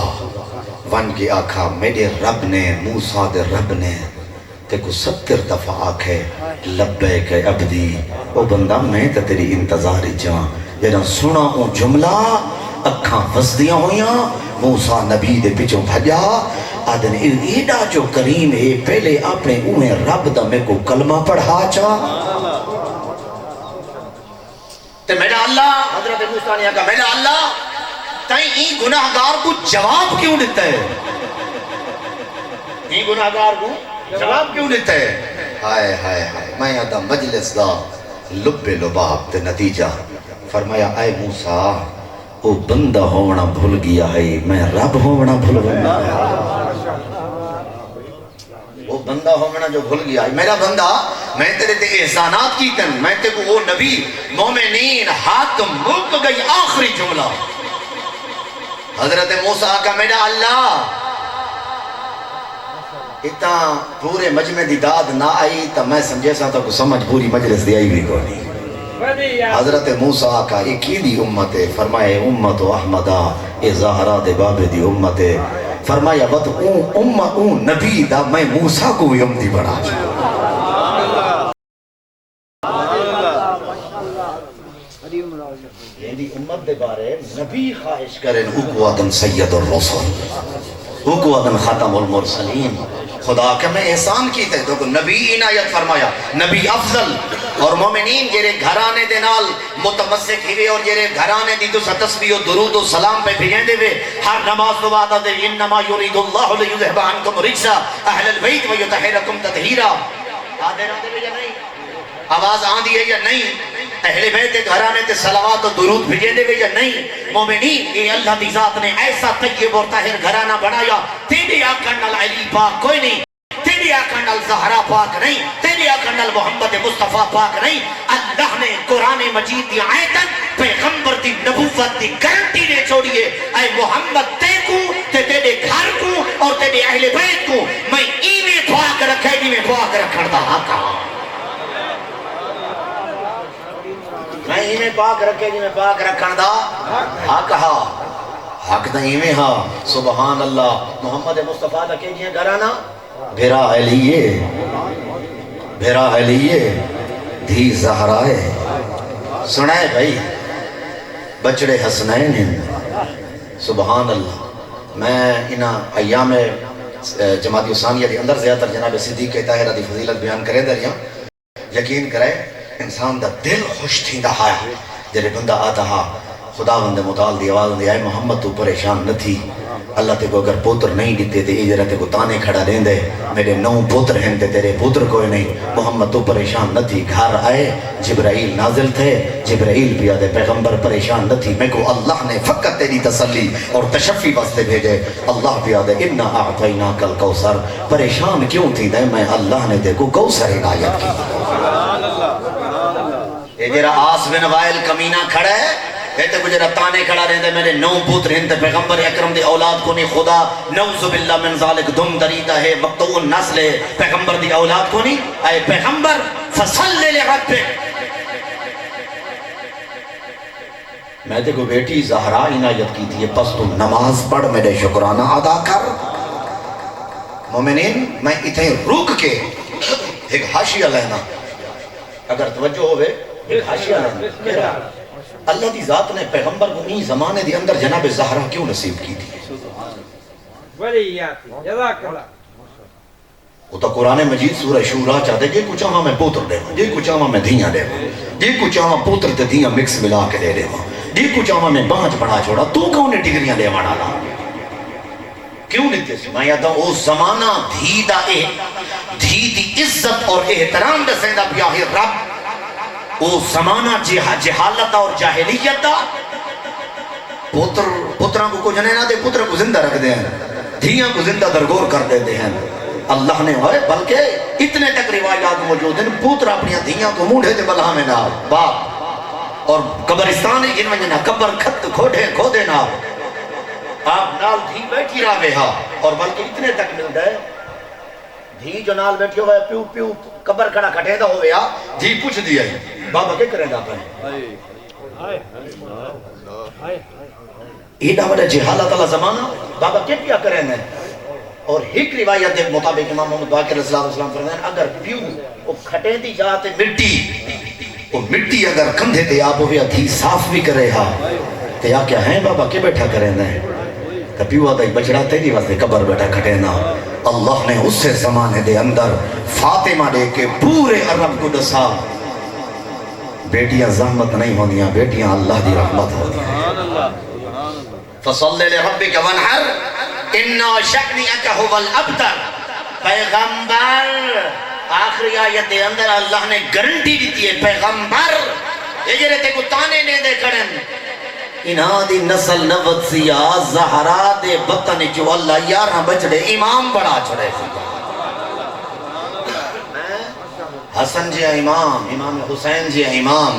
وان کے آکھا میرے رب نے موسیٰ دے رب نے تے کو 70 دفعہ آکھے لبیک عبدی او بندہ میں تے تیری انتظاری جان جنہاں سنا او جملہ اکھاں وزدیاں ہویاں موسیٰ نبی دے پچھوں بھجا آدھن ایڈا جو کریم ہے پہلے اپنے اوہیں رب دا میں کو کلمہ پڑھا چا تے میرا اللہ حضرت موسیٰ نے کہا میرا اللہ تائیں این گناہگار کو جواب کیوں دیتا ہے این گناہگار کو جواب کیوں دیتا ہے ہائے ہائے ہائے میں آدھا مجلس دا لب لباب تے نتیجہ فرمایا اے موسیٰ او بندہ ہونا بھول گیا ہے میں رب ہونا بھول گیا وہ بندہ ہونا جو بھول گیا ہے میرا بندہ میں تیرے تے احسانات کی تن میں تے کو وہ نبی مومنین حاکم ملک گئی آخری جملہ حضرت موسیٰ کا میرا اللہ اتنا پورے مجمع دی داد نہ آئی تا میں سمجھے سا تو سمجھ پوری مجلس دی آئی بھی کو نہیں حضرت موسیٰ کا ایکی دی امت ہے فرمائے امت احمدہ اے زہرہ دے بابے دی امت ہے فرمایا بات اون نبی دا میں موسیٰ کو بھی امتی بڑھا یہ امت دے بارے نبی خواہش کریں اقواتن سید الرسول اقواتن ختم المرسلین خدا کے میں احسان کی تھے تو نبی عنایت فرمایا نبی افضل اور مومنین جیرے گھرانے دے نال متمسک ہوئے اور جیرے گھرانے دی تو تسبیح و درود و سلام پہ بھیجیں دے ہر نماز تو بعد دے انما یرید اللہ لیذہب عنکم الرجس اہل البیت ویطہرکم تطہیرا آدھے رہتے بھی یا نہیں آواز آندھی ہے یا نہیں اہل بیت گھرانے تے صلوات و درود بھیجے دے گئے یا نہیں مومنین یہ اللہ دی ذات نے ایسا طیب اور طاہر گھرانہ بنایا تیری آقا نال علی پاک کوئی نہیں تیری آقا نال زہرا پاک نہیں تیری آقا نال محمد مصطفیٰ پاک نہیں اللہ نے قرآن مجید دی آیتن پیغمبر دی نبوت دی گارنٹی نے چھوڑیے اے محمد تے کو تے تیرے گھر کو اور تیرے اہل بیت کو میں ایویں پاک رکھے جی میں پاک رکھن دا آقا میں ایمیں پاک رکھے جی میں پاک رکھن دا حق ہا حق دا ایمیں ہا سبحان اللہ محمد مصطفیٰ دا کہ جی گھرانا بھیرا علیہ دھی زہرائے سنائے بھائی بچڑے حسنین ہیں سبحان اللہ. میں انہاں ایام جماعت ثانیہ دے اندر زیادہ تر جناب صدیق طاہرہ دی فضیلت بیان کرے دریاں. یقین کرے انسان دا دل خوش تھیندا ہے جڑے بندہ آتا ہا خداوند متعال دی آواز دی اے محمد تو پریشان نہ تھی. اللہ تے کو اگر پوتر نہیں دیتے تے یہ جرا تے کو تانے کھڑا دین دے میرے 9 پوتر ہیں تے تیرے پوتر کوئی نہیں. محمد تو پریشان نہ تھی. گھر آئے جبرائیل نازل تھے. جبرائیل بھی آدھے پیغمبر پریشان نہ تھی. میں کو اللہ نے فقط تیری تسلی اور تشفی واسطے بھیجے. اللہ بھی آدھے انا اعطیناک الکوثر. پریشان کیوں تھی دے میں اللہ نے تے کو کوثر عنایت کی. یہ جرا آس بن وائل کمینہ کھڑا ہے کہتے کو جرا تانے کھڑا رہندے میرے 9 پوتر ہیں تے پیغمبر اکرم دی اولاد کو نہیں. خدا نعوذ باللہ من ذالک دم دریدہ ہے مقطوع النسل ہے پیغمبر دی اولاد کو نہیں. اے پیغمبر فصل لربک. میں تے کو بیٹی زہرا عنایت کی تھی پس تو نماز پڑھ میرے شکرانہ ادا کر. مومنین میں اتنے رک کے ایک حاشیہ لینا اگر توجہ ہوئے ایک حاشیہ لینا. اللہ دی ذات نے پیغمبر کو نہیں زمانے دی اندر جناب زہرا کیوں نصیب کی تھی؟ وہ تو قرآن مجید سورہ شورا چاہتے جی کچھ آمہ میں پوتر دے جی کچھ آمہ میں دھیاں دے جی کچھ آمہ پوتر تے دھیاں مکس ملا کے دے دے جی کچھ آمہ میں بانچ بڑا چھوڑا تو کون نے ڈگریاں دے مانا لا کیوں نہیں تیسی؟ میں یاد ہوں وہ زمانہ دھی دی عزت اور احترام دے سیندہ بیاہی رب. وہ زمانہ جہالت اور جاہلیت دا. پتران کو کچھ نہیں نہ دے پتر کو زندہ رکھ دے ہیں دھیاں کو زندہ درگور کر دیتے ہیں. اللہ نے ہوئے بلکہ اتنے تک روایات موجود ہیں پتر اپنی دھیاں کو مونڈے دے بلہا میں نہ باپ اور قبرستان جن میں نہ قبر کھت کھودے نہ آپ نال دھی بیٹھی رہے ہاں. اور بلکہ اتنے تک مل گئے دھی جو نال بیٹھی ہوئے پیو پیو قبر کھڑا کھٹے دا ہوئے ہاں دھی پوچھ دیا ہے بابا کیا کریں گا پہنے ایڈا وڈا جہالت اللہ زمانہ بابا کیا کریں گے. اور ایک روایت دے مطابق امام محمد باقر صلی اللہ علیہ وسلم فرمائیں اگر پیو وہ کھٹے دی جاتے مٹی وہ مٹی اگر کندھے تے آپ ہوئے دھی صاف بھی کرے ہاں تے یا کیا ہیں بابا کیا بیٹھا کریں گے تو پیو آتا ہی بچڑا تیری واسطے قبر بیٹھا کھٹے نا. اللہ نے اس سے زمانے دے اندر فاطمہ دے کے پورے عرب کو دسا بیٹیاں زحمت نہیں ہوندیاں بیٹیاں اللہ دی رحمت ہوندیاں. فصلی لربک وانحر انا شأنک هو الابتر. پیغمبر آخری آیت دے اندر اللہ نے گارنٹی دیتی ہے پیغمبر یہ جرے تے کو تانے نے دے کرن انہاں دی نسل نوت سیا زہرا دے بطن جو اللہ 11 بچڑے امام بڑا چھڑے حسن جی امام امام حسین جی امام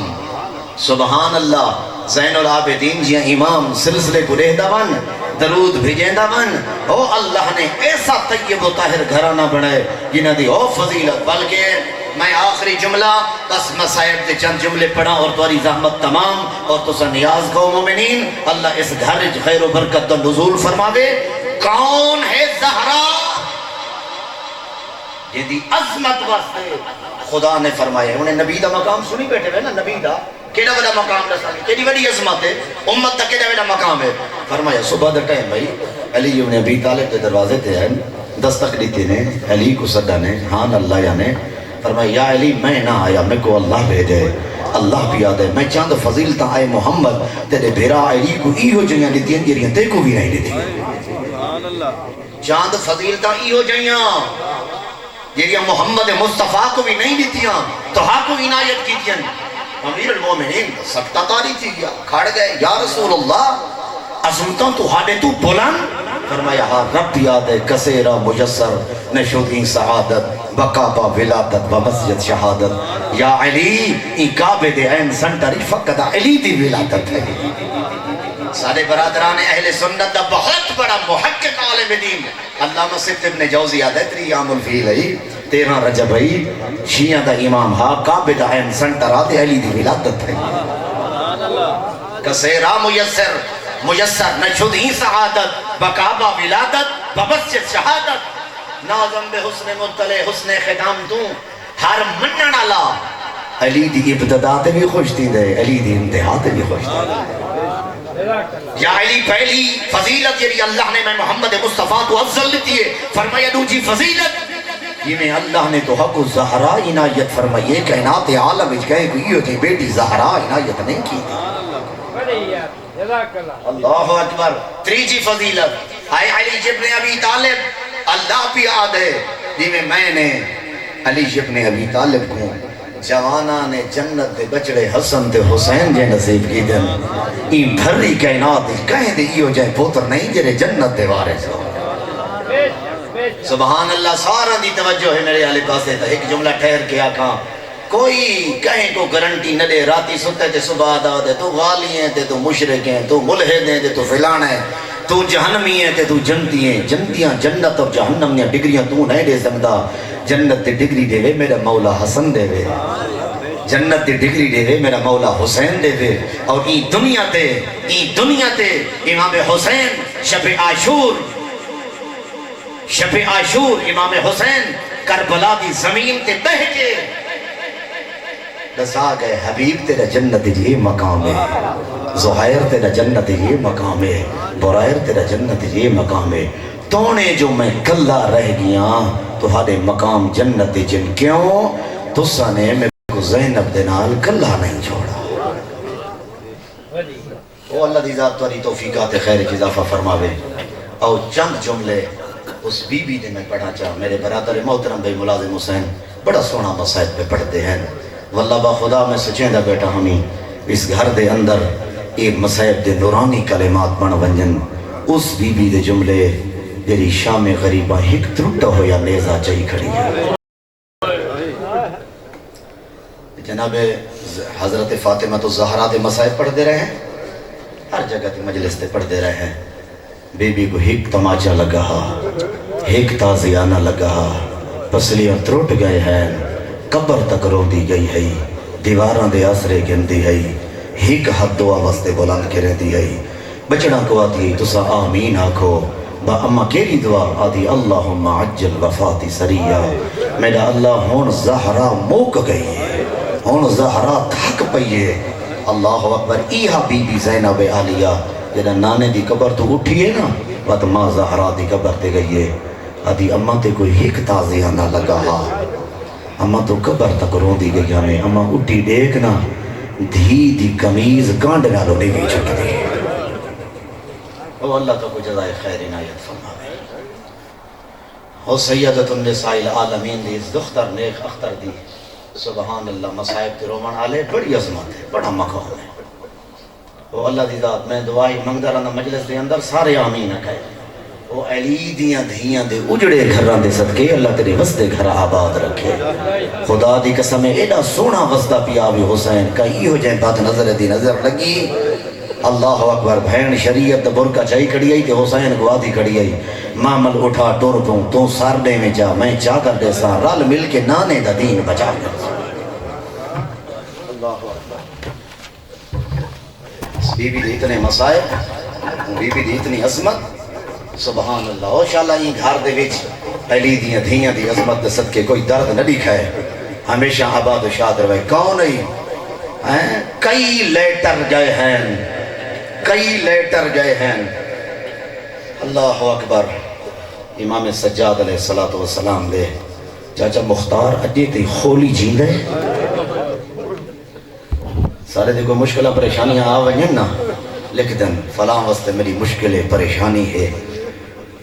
سبحان اللہ زین العابدین جی امام سلسلے کو رہدہ ون درود بھیجیندہ ون او اللہ نے ایسا طیب و طاہر گھرانہ بڑھائے جنہ دی او فضیلت. بلکہ میں آخری جملہ بس مسائب دے چند جملے پڑھا اور تواری زحمت تمام اور تو سا نیاز کو مومنین اللہ اس گھر خیر و برکت و نزول فرماوے. کون ہے زہرا یہ دی عظمت واسطے خدا نے فرمایا انہیں نبی دا مقام سنی بیٹھے ہوئے نا نبی دا کیڑا بڑا مقام رسانی کیڑی بڑی عظمت ہے امت دا کیڑا بڑا مقام ہے. فرمایا صبح دا ٹائم بھائی علی ابن ابی طالب کے دروازے تے ہیں دستک دیتے نے علی کو صدا نے ہاں اللہ یانے فرمایا یا علی میں نہ آیا میں کو اللہ بھیجے اللہ بھی آدھے میں چاند فضیلتا آئے محمد تیرے بھیرا علی کو ایہو جنیاں لیتی ہیں جیریاں تے کو بھی نہیں لیتی. چاند فضیلتا ایہو جنیاں جیریاں محمد مصطفیٰ کو بھی نہیں لیتی ہیں تو ہاں کو عنایت کی تھی. امیر المومنین سکتہ تاری تھی گیا کھڑ گئے یا رسول اللہ عظمتاں تو ہاڑے تو بلند فرمایا ہاں رب یاد ہے کسیرہ مجسر نشودی سعادت بقابہ ولادت بمسجد شہادت یا علی ای کعبے دے عین سنٹری فقط علی دی ولادت ہے. سارے برادران اہل سنت دا بہت بڑا محقق عالم دین علامہ صفت ابن جوزی آدھے تری عام الفیل ہے 13 رجب ہے شیعہ دا امام ہاں کعبے دا عین سنٹر آدھے علی دی ولادت ہے. کسیرہ میسر نشودی سعادت بقابہ ولادت بمسجد شہادت نازم بے حسن مطلع حسن ختام تو ہر منن اللہ علی دی ابتدا تے بھی خوش تھی دے علی دی انتہا تے بھی خوش تھی. یا علی پہلی فضیلت یہ اللہ نے میں محمد مصطفیٰ کو افضل لیتی ہے فرمایا دوجی فضیلت یہ میں اللہ نے تو حق زہرا عنایت فرمائیے کائنات عالم اچ گئے کہ یہ تھی بیٹی زہرا عنایت نہیں کی اللہ اکبر تریجی فضیلت آئے علی ابن ابی طالب اللہ بھی آدھے جی میں نے علی ابن ابی طالب کو جوانا نے جنت دے بچڑے حسن تے حسین جے نصیب کی دن این بھری کائنات کہیں دے ایو جائے پوتر نہیں جرے جنت دے وارث ہو سبحان اللہ سارا دی توجہ ہے میرے آلے پاسے تھا ایک جملہ ٹھہر کے آکھاں کوئی کہیں کو گرنٹی نہ دے راتی ستے تے صبح دا دے تو غالی ہیں تے تو مشرک ہیں تو ملحد ہیں تے تو فلان ہیں تو جہنمی ہیں تے تو جنتی ہیں جنتیاں جنت اور جہنم نے ڈگریاں تو نہیں دے سکتا جنت تے ڈگری دے وے میرا مولا حسن دے وے جنت تے ڈگری دے وے میرا مولا حسین دے وے اور ای دنیا تے امام حسین شب عاشور امام حسین کربلا دی زمین تے بہ کے دسا گئے حبیب تیرا جنت یہ مقام ہے زہیر تیرا جنت یہ مقام ہے برائر تیرا جنت یہ مقام ہے تونے جو میں کلہ رہ گیا تو ہارے مقام جنت جن کیوں تسا نے میں کو زینب دنال کلہ نہیں چھوڑا وہ اللہ دی ذات توری توفیقات خیر کی اضافہ فرماوے اور چند جملے اس بی بی نے میں پڑھا چاہا میرے برادر محترم بھائی ملازم حسین بڑا سونا مسائد پہ پڑھتے ہیں واللہ با خدا میں سچیں دا بیٹا ہمیں اس گھر دے اندر ایک مسائب دے نورانی کلمات بن ونجن اس بی بی دے جملے جری شام غریبہ ہک ترٹا ہو یا نیزہ چاہی کھڑی ہے جناب حضرت فاطمہ تو زہرا دے مسائب پڑھ دے رہے ہیں ہر جگہ تے مجلس تے پڑھ دے رہے ہیں بی بی کو ہک تماچا لگا ہک تازیانہ لگا پسلیاں ترٹ گئے ہیں قبر تک رو دی گئی ہے دیواراں دے آسرے گندی ہے ہک حد دعا وستے بلند کے رہتی ہے بچڑا کو آتی تسا آمین آکھو با اما کیری دعا آدھی اللہم عجل وفاتی سریہ میرا اللہ ہون زہرا موک گئی ہے ہون زہرا تھک پئیے اللہ اکبر ایہا بی بی زینب عالیہ جنہ نانے دی قبر تو اٹھئے نا وقت ماں زہرا دی قبر تے گئی ہے آدھی اما تے کوئی ہک تازیہ نہ لگا اما تو قبر تک رون دی گئی ہمیں اما اٹھی دیکھنا دھی دی کمیز گانڈ نالو نہیں گئی چھٹ دی او اللہ تو کو جزائے خیر عنایت فرماوے او سیدت النساء العالمین دی اس دختر نیک اختر دی سبحان اللہ مصائب تے رومن آلے بڑی عظمت ہے بڑا مقام ہے او اللہ دی ذات میں دعائی منگدرانہ مجلس دے اندر سارے آمین کہے وہ علی دیاں دھیاں دے اجڑے گھران دے صدقے اللہ تیرے وستے گھر آباد رکھے خدا دی قسم ایڈا سونا وسطہ پیاوی حسین کئی ہو جائیں بات نظر دی نظر لگی اللہ اکبر بھین شریعت دا برکہ چاہی کڑی آئی تے حسین گوادی کڑی آئی مامل اٹھا ٹور پوں تو سارڈے میں جا میں چاہ کر دے سا رال مل کے نانے دا دین بچا کر اللہ اکبر بی بی دی اتنے مسائب بی بی دی اتنی عظمت سبحان اللہ اوشاءاللہ یہ گھر دے وچ علی دیاں دھیاں دی عظمت دے صدقے کوئی درد نہ دکھائے ہمیشہ آباد و شاد روے کون نہیں کئی لیٹر گئے ہیں اللہ اکبر امام سجاد علیہ السلام دے چاچا مختار اجے تے خولی جین دے سارے دے کوئی مشکلہ پریشانیاں آویں نا لیکن فلاں واسطے میری مشکل پریشانی ہے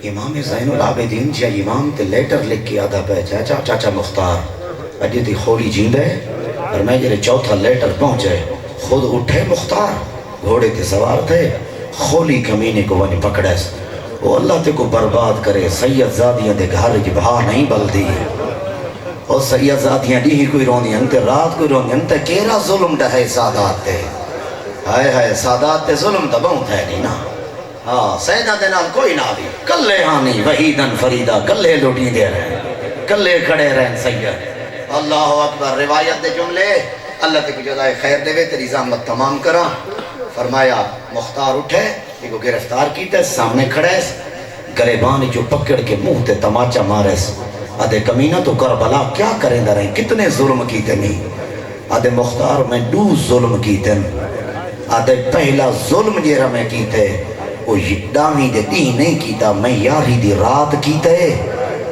امام زین العابدین جا امام تے لیٹر لکھ کے آدھا پہ چاچا مختار اجے تی خولی جیندہ ہے اور میں جلے چوتھا لیٹر پہنچے خود اٹھے مختار گھوڑے تے سوار تھے خولی کمینے کو ونی پکڑے وہ اللہ تے کو برباد کرے سید زادیاں دے گھر کی بہا نہیں بل دی اور سید زادیاں دی ہی کوئی رونی انتے رات کوئی رونی انتے کیرا ظلم ڈہے سادات تے ہائے سادات تے ظلم تا بہت ہے نہیں نا ہاں سیدہ دے نال کوئی نہ بھی کلے ہانی وحیدن فریدہ کلے لوٹی دے رہے کلے کھڑے رہن سید اللہ اکبر روایت دے جملے اللہ تے کو جزائے خیر دے وے تیری زحمت تمام کرا فرمایا مختار اٹھے ایک گرفتار کیتے سامنے کھڑے گریبان جو پکڑ کے منہ تے تماچا مارے آدھے کمینہ تو کربلا کیا کریں دا رہے کتنے ظلم کیتے نہیں آدھے مختار میں دو ظلم کیتے آدھے پہلا ظلم جیرا میں کیتے وہ ڈامی دے دی نہیں کیتا میں یاری دی رات کیتے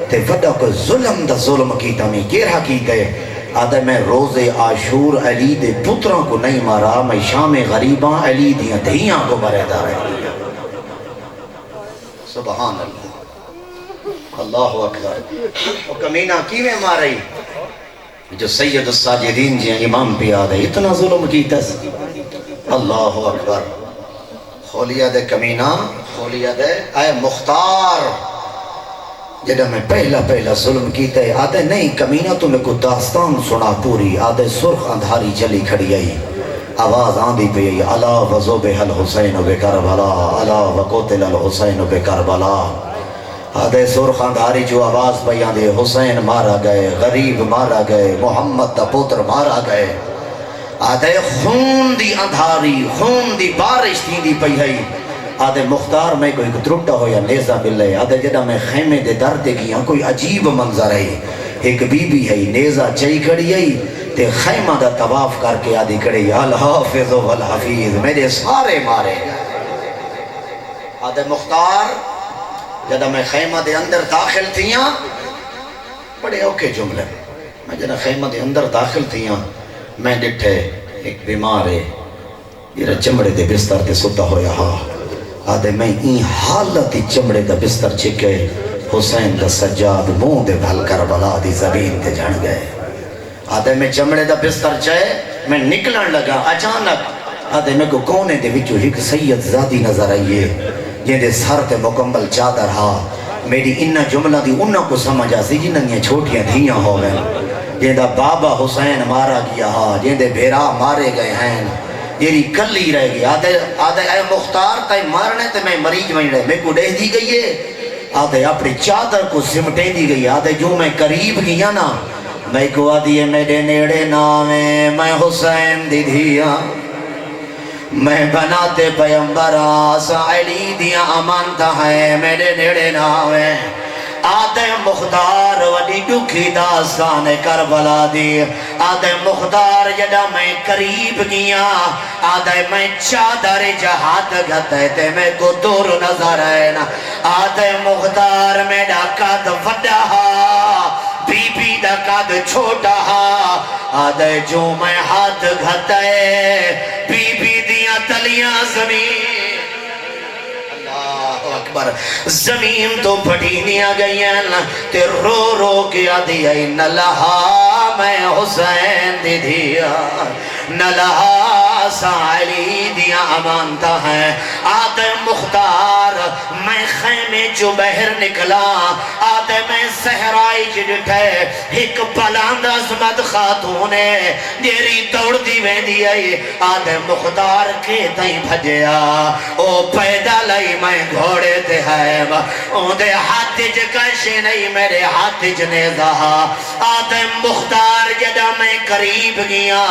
تے وڈا کوئی ظلم دا ظلم کیتا میں کیرا کیتے آدھے میں روز عاشور علی دے پتروں کو نہیں مارا میں شام غریباں علی دیاں دھیاں کو مرے دا رہے سبحان اللہ اللہ اکبر وہ کمینہ کیویں مارئی جو سید الساجدین جی امام پہ آدھے اتنا ظلم کیتا اللہ اکبر خولیہ دے کمینہ خولیہ دے اے مختار جدہ میں پہلا ظلم کیتے آدھے نہیں کمینہ تو میں کو داستان سنا پوری آدھے سرخ اندھاری چلی کھڑی آئی آواز آندھی پہ آئی الا وزوبہ الحسین بے کربلا الا وقتل الحسین بے کربلا آدھے سرخ اندھاری جو آواز پہ آندھی حسین مارا گئے غریب مارا گئے محمد دا پتر مارا گئے آدھے خون دی اندھاری خون دی بارش تھی دی پئی ہے آدھے مختار میں کوئی ترٹا ہو یا نیزہ ملے آدھے جدہ میں خیمے دے در دے گیا کوئی عجیب منظر ہے ایک بی بی ہے نیزہ چاہی کھڑی ہے تے خیمہ دا طواف کر کے آدھی کھڑی الحافظ والحفیظ میرے سارے مارے آدھے مختار جدہ میں خیمہ دے اندر داخل تھیاں بڑے اوکے جملے میں جدہ خیمہ دے اندر داخل تھیاں میں ڈٹھے ایک بیمار ہے یہ چمڑے دے بستر تے ستا ہویا ہاں آدھے میں این حالت چمڑے دا بستر چکے حسین دا سجاد موں دے بھل کربلا دی زمین تے جھڑ گئے آدھے میں چمڑے دا بستر چاہے میں نکلن لگا اچانک آدھے میں کو کونے دے وچو ایک سید زادی نظر آئیے جن دے سر تے مکمل چادر ہاں میری انہ جملہ دی انہ کو سمجھا سی جنہ یہ چھوٹیاں دھیاں ہو گئے جن دا بابا حسین مارا گیا ہاں جن دے بھیرا مارے گئے ہیں یہ کلی رہ گئی آدھے اے مختار تائی مارنے تے میں مریض میں رہے میں کو ڈہ دی گئی ہے آدھے اپنی چادر کو سمٹے دی گئی آدھے جو میں قریب گیا نا میں کو آدھی ہے میرے نیڑے نامے میں حسین دی دھیا میں بناتے پیمبر آسا علی دیا امانتا ہے میرے نیڑے نامے آدھے مختار وڈی ڈکھی داستان کربلا دی آدھے مختار جدہ میں قریب گیا آدھے میں چادر جہاد گھتے تے میں کو دور نظر ہے نا آدھے مختار میں ڈاکاد وڈا بی بی ڈاکاد چھوٹا آدھے جو میں ہاتھ گھتے بی بی دیا تلیاں زمین اکبر زمین تو پھٹی نیا گئی ہیں تے رو رو کے آدھی آئی نہ لہا میں حسین دی دیا نہ لہا سالی دیا امانتا ہے آدھے مختار میں خیمے جو بہر نکلا آدھے میں سہرائی جڑٹھے ایک بلاند عظمت خاتونے دیری دوڑ دی ویندی آئی آدھے مختار کے تائیں بھجیا او پیدا لائی میں گھوڑے تے ہے اون دے ہاتھ جکشے نہیں میرے ہاتھ جنیزہ آدھے مختار جدہ میں قریب گیا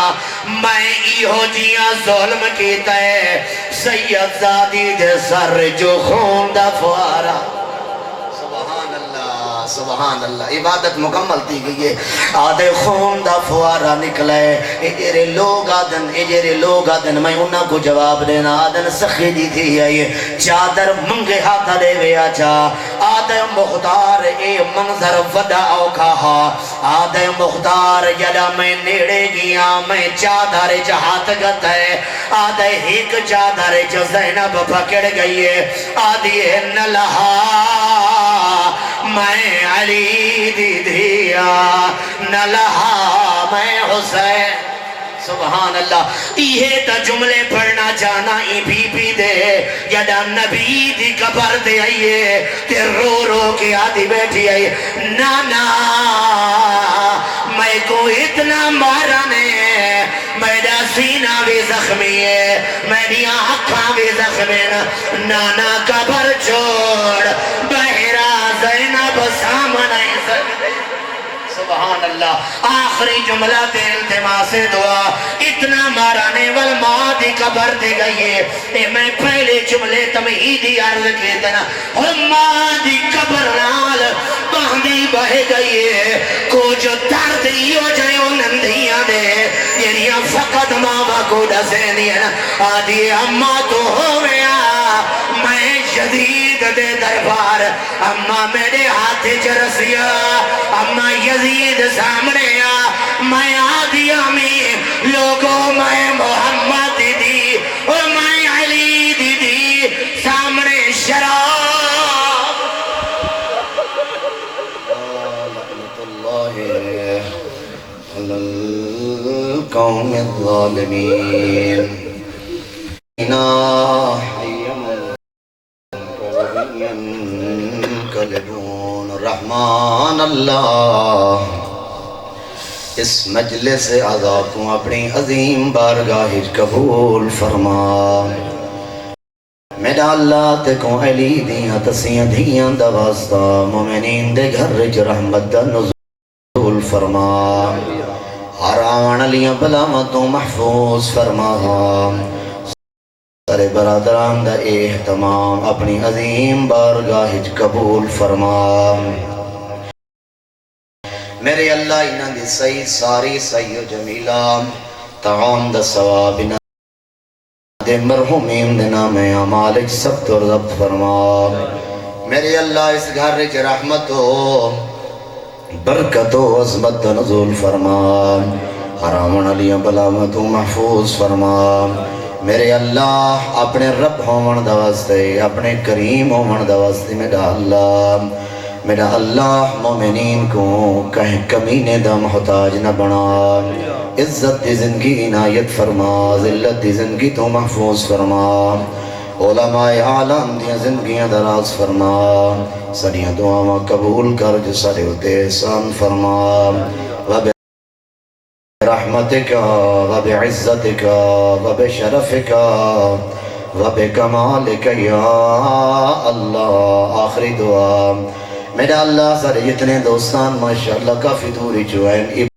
میں ایہو جیاں ظلم کیتا ہے سید زادی دے سر جو خون دا فوارا سبحان اللہ عبادت مکمل تھی گئی ہے آدھے خون دا فوارہ نکلے اجرے لوگ آدھن میں انہاں کو جواب دینا آدھن سخی دی تھی ہے چادر منگے ہاتھا دے وے آچا آدھے مختار اے منظر وڈا اوکھا آدھے مختار جڑا میں نیڑے گیا میں چادر جہات گتا ہے آدھے ایک چادر جو زینب پکڑ گئی ہے آدھی نلہا میں علی دی دیا نہ لہا میں حسین سبحان اللہ یہ تا جملے پڑھنا جانا ای بی دے جدہ نبی دی قبر دے آئیے تے رو رو کے آدھی بیٹھی آئیے نانا میں کو اتنا مارانے میرا سینہ بھی زخمی ہے میری آنکھاں بھی زخمی نانا قبر چھوڑ بہرہ زینب سامنے سبحان اللہ آخری جملہ دے التماس دعا اتنا مارانے والماں دی قبر دے گئی میں پہلے جملے تمہیدی عرض کے دنا ماں دی قبر نال باندھی بہ گئی کو جو درد ہو جائے نندیاں دے جنیاں فقط ماما کو دسیں دیا آدھی اما تو ہویا میں یزید دے دربار اما میرے ہاتھ چرسیا اما یزید سامنے میں آدھی امی لوگوں میں محمد دی اور میں علی دی سامنے شراب لعنت اللہ علی القوم الظالمین قلبون رحمان اللہ اس مجلس عزا کو اپنی عظیم بارگاہ قبول فرما میرا اللہ تے کو علی دیاں تسیاں دھیاں دا واسطہ مومنین دے گھر رج رحمت دا نزول فرما ہر آوان علیاں بلامتوں محفوظ فرما سارے برادران دا اہتمام اپنی عظیم بارگاہ قبول فرما میرے اللہ انہاں دی صحیح ساری صحیح و جمیلہ تعاون دا ثواب انہاں دے مرحومین دے نام مالک سبت و ضبط فرما میرے اللہ اس گھر رچ رحمت و برکت و عظمت دا نزول فرما حرامن علیہ بلامت و محفوظ فرما میرے اللہ اپنے رب ہومن دا واسطے اپنے کریم ہومن دا واسطے میرا اللہ مومنین کو کہیں کمینے دا محتاج نہ بنا عزت دی زندگی عنایت فرما ذلت دی زندگی تو محفوظ فرما علماء عالم دی زندگیاں دراز فرما سڑیاں دعاواں قبول کر جو سارے ہوتے احسان فرما رحمتك وبعزتك وبشرفك وبكمالك يا اللہ آخری دعا میرا اللہ سارے جتنے دوستان ماشاءاللہ کافی دوری جو ہیں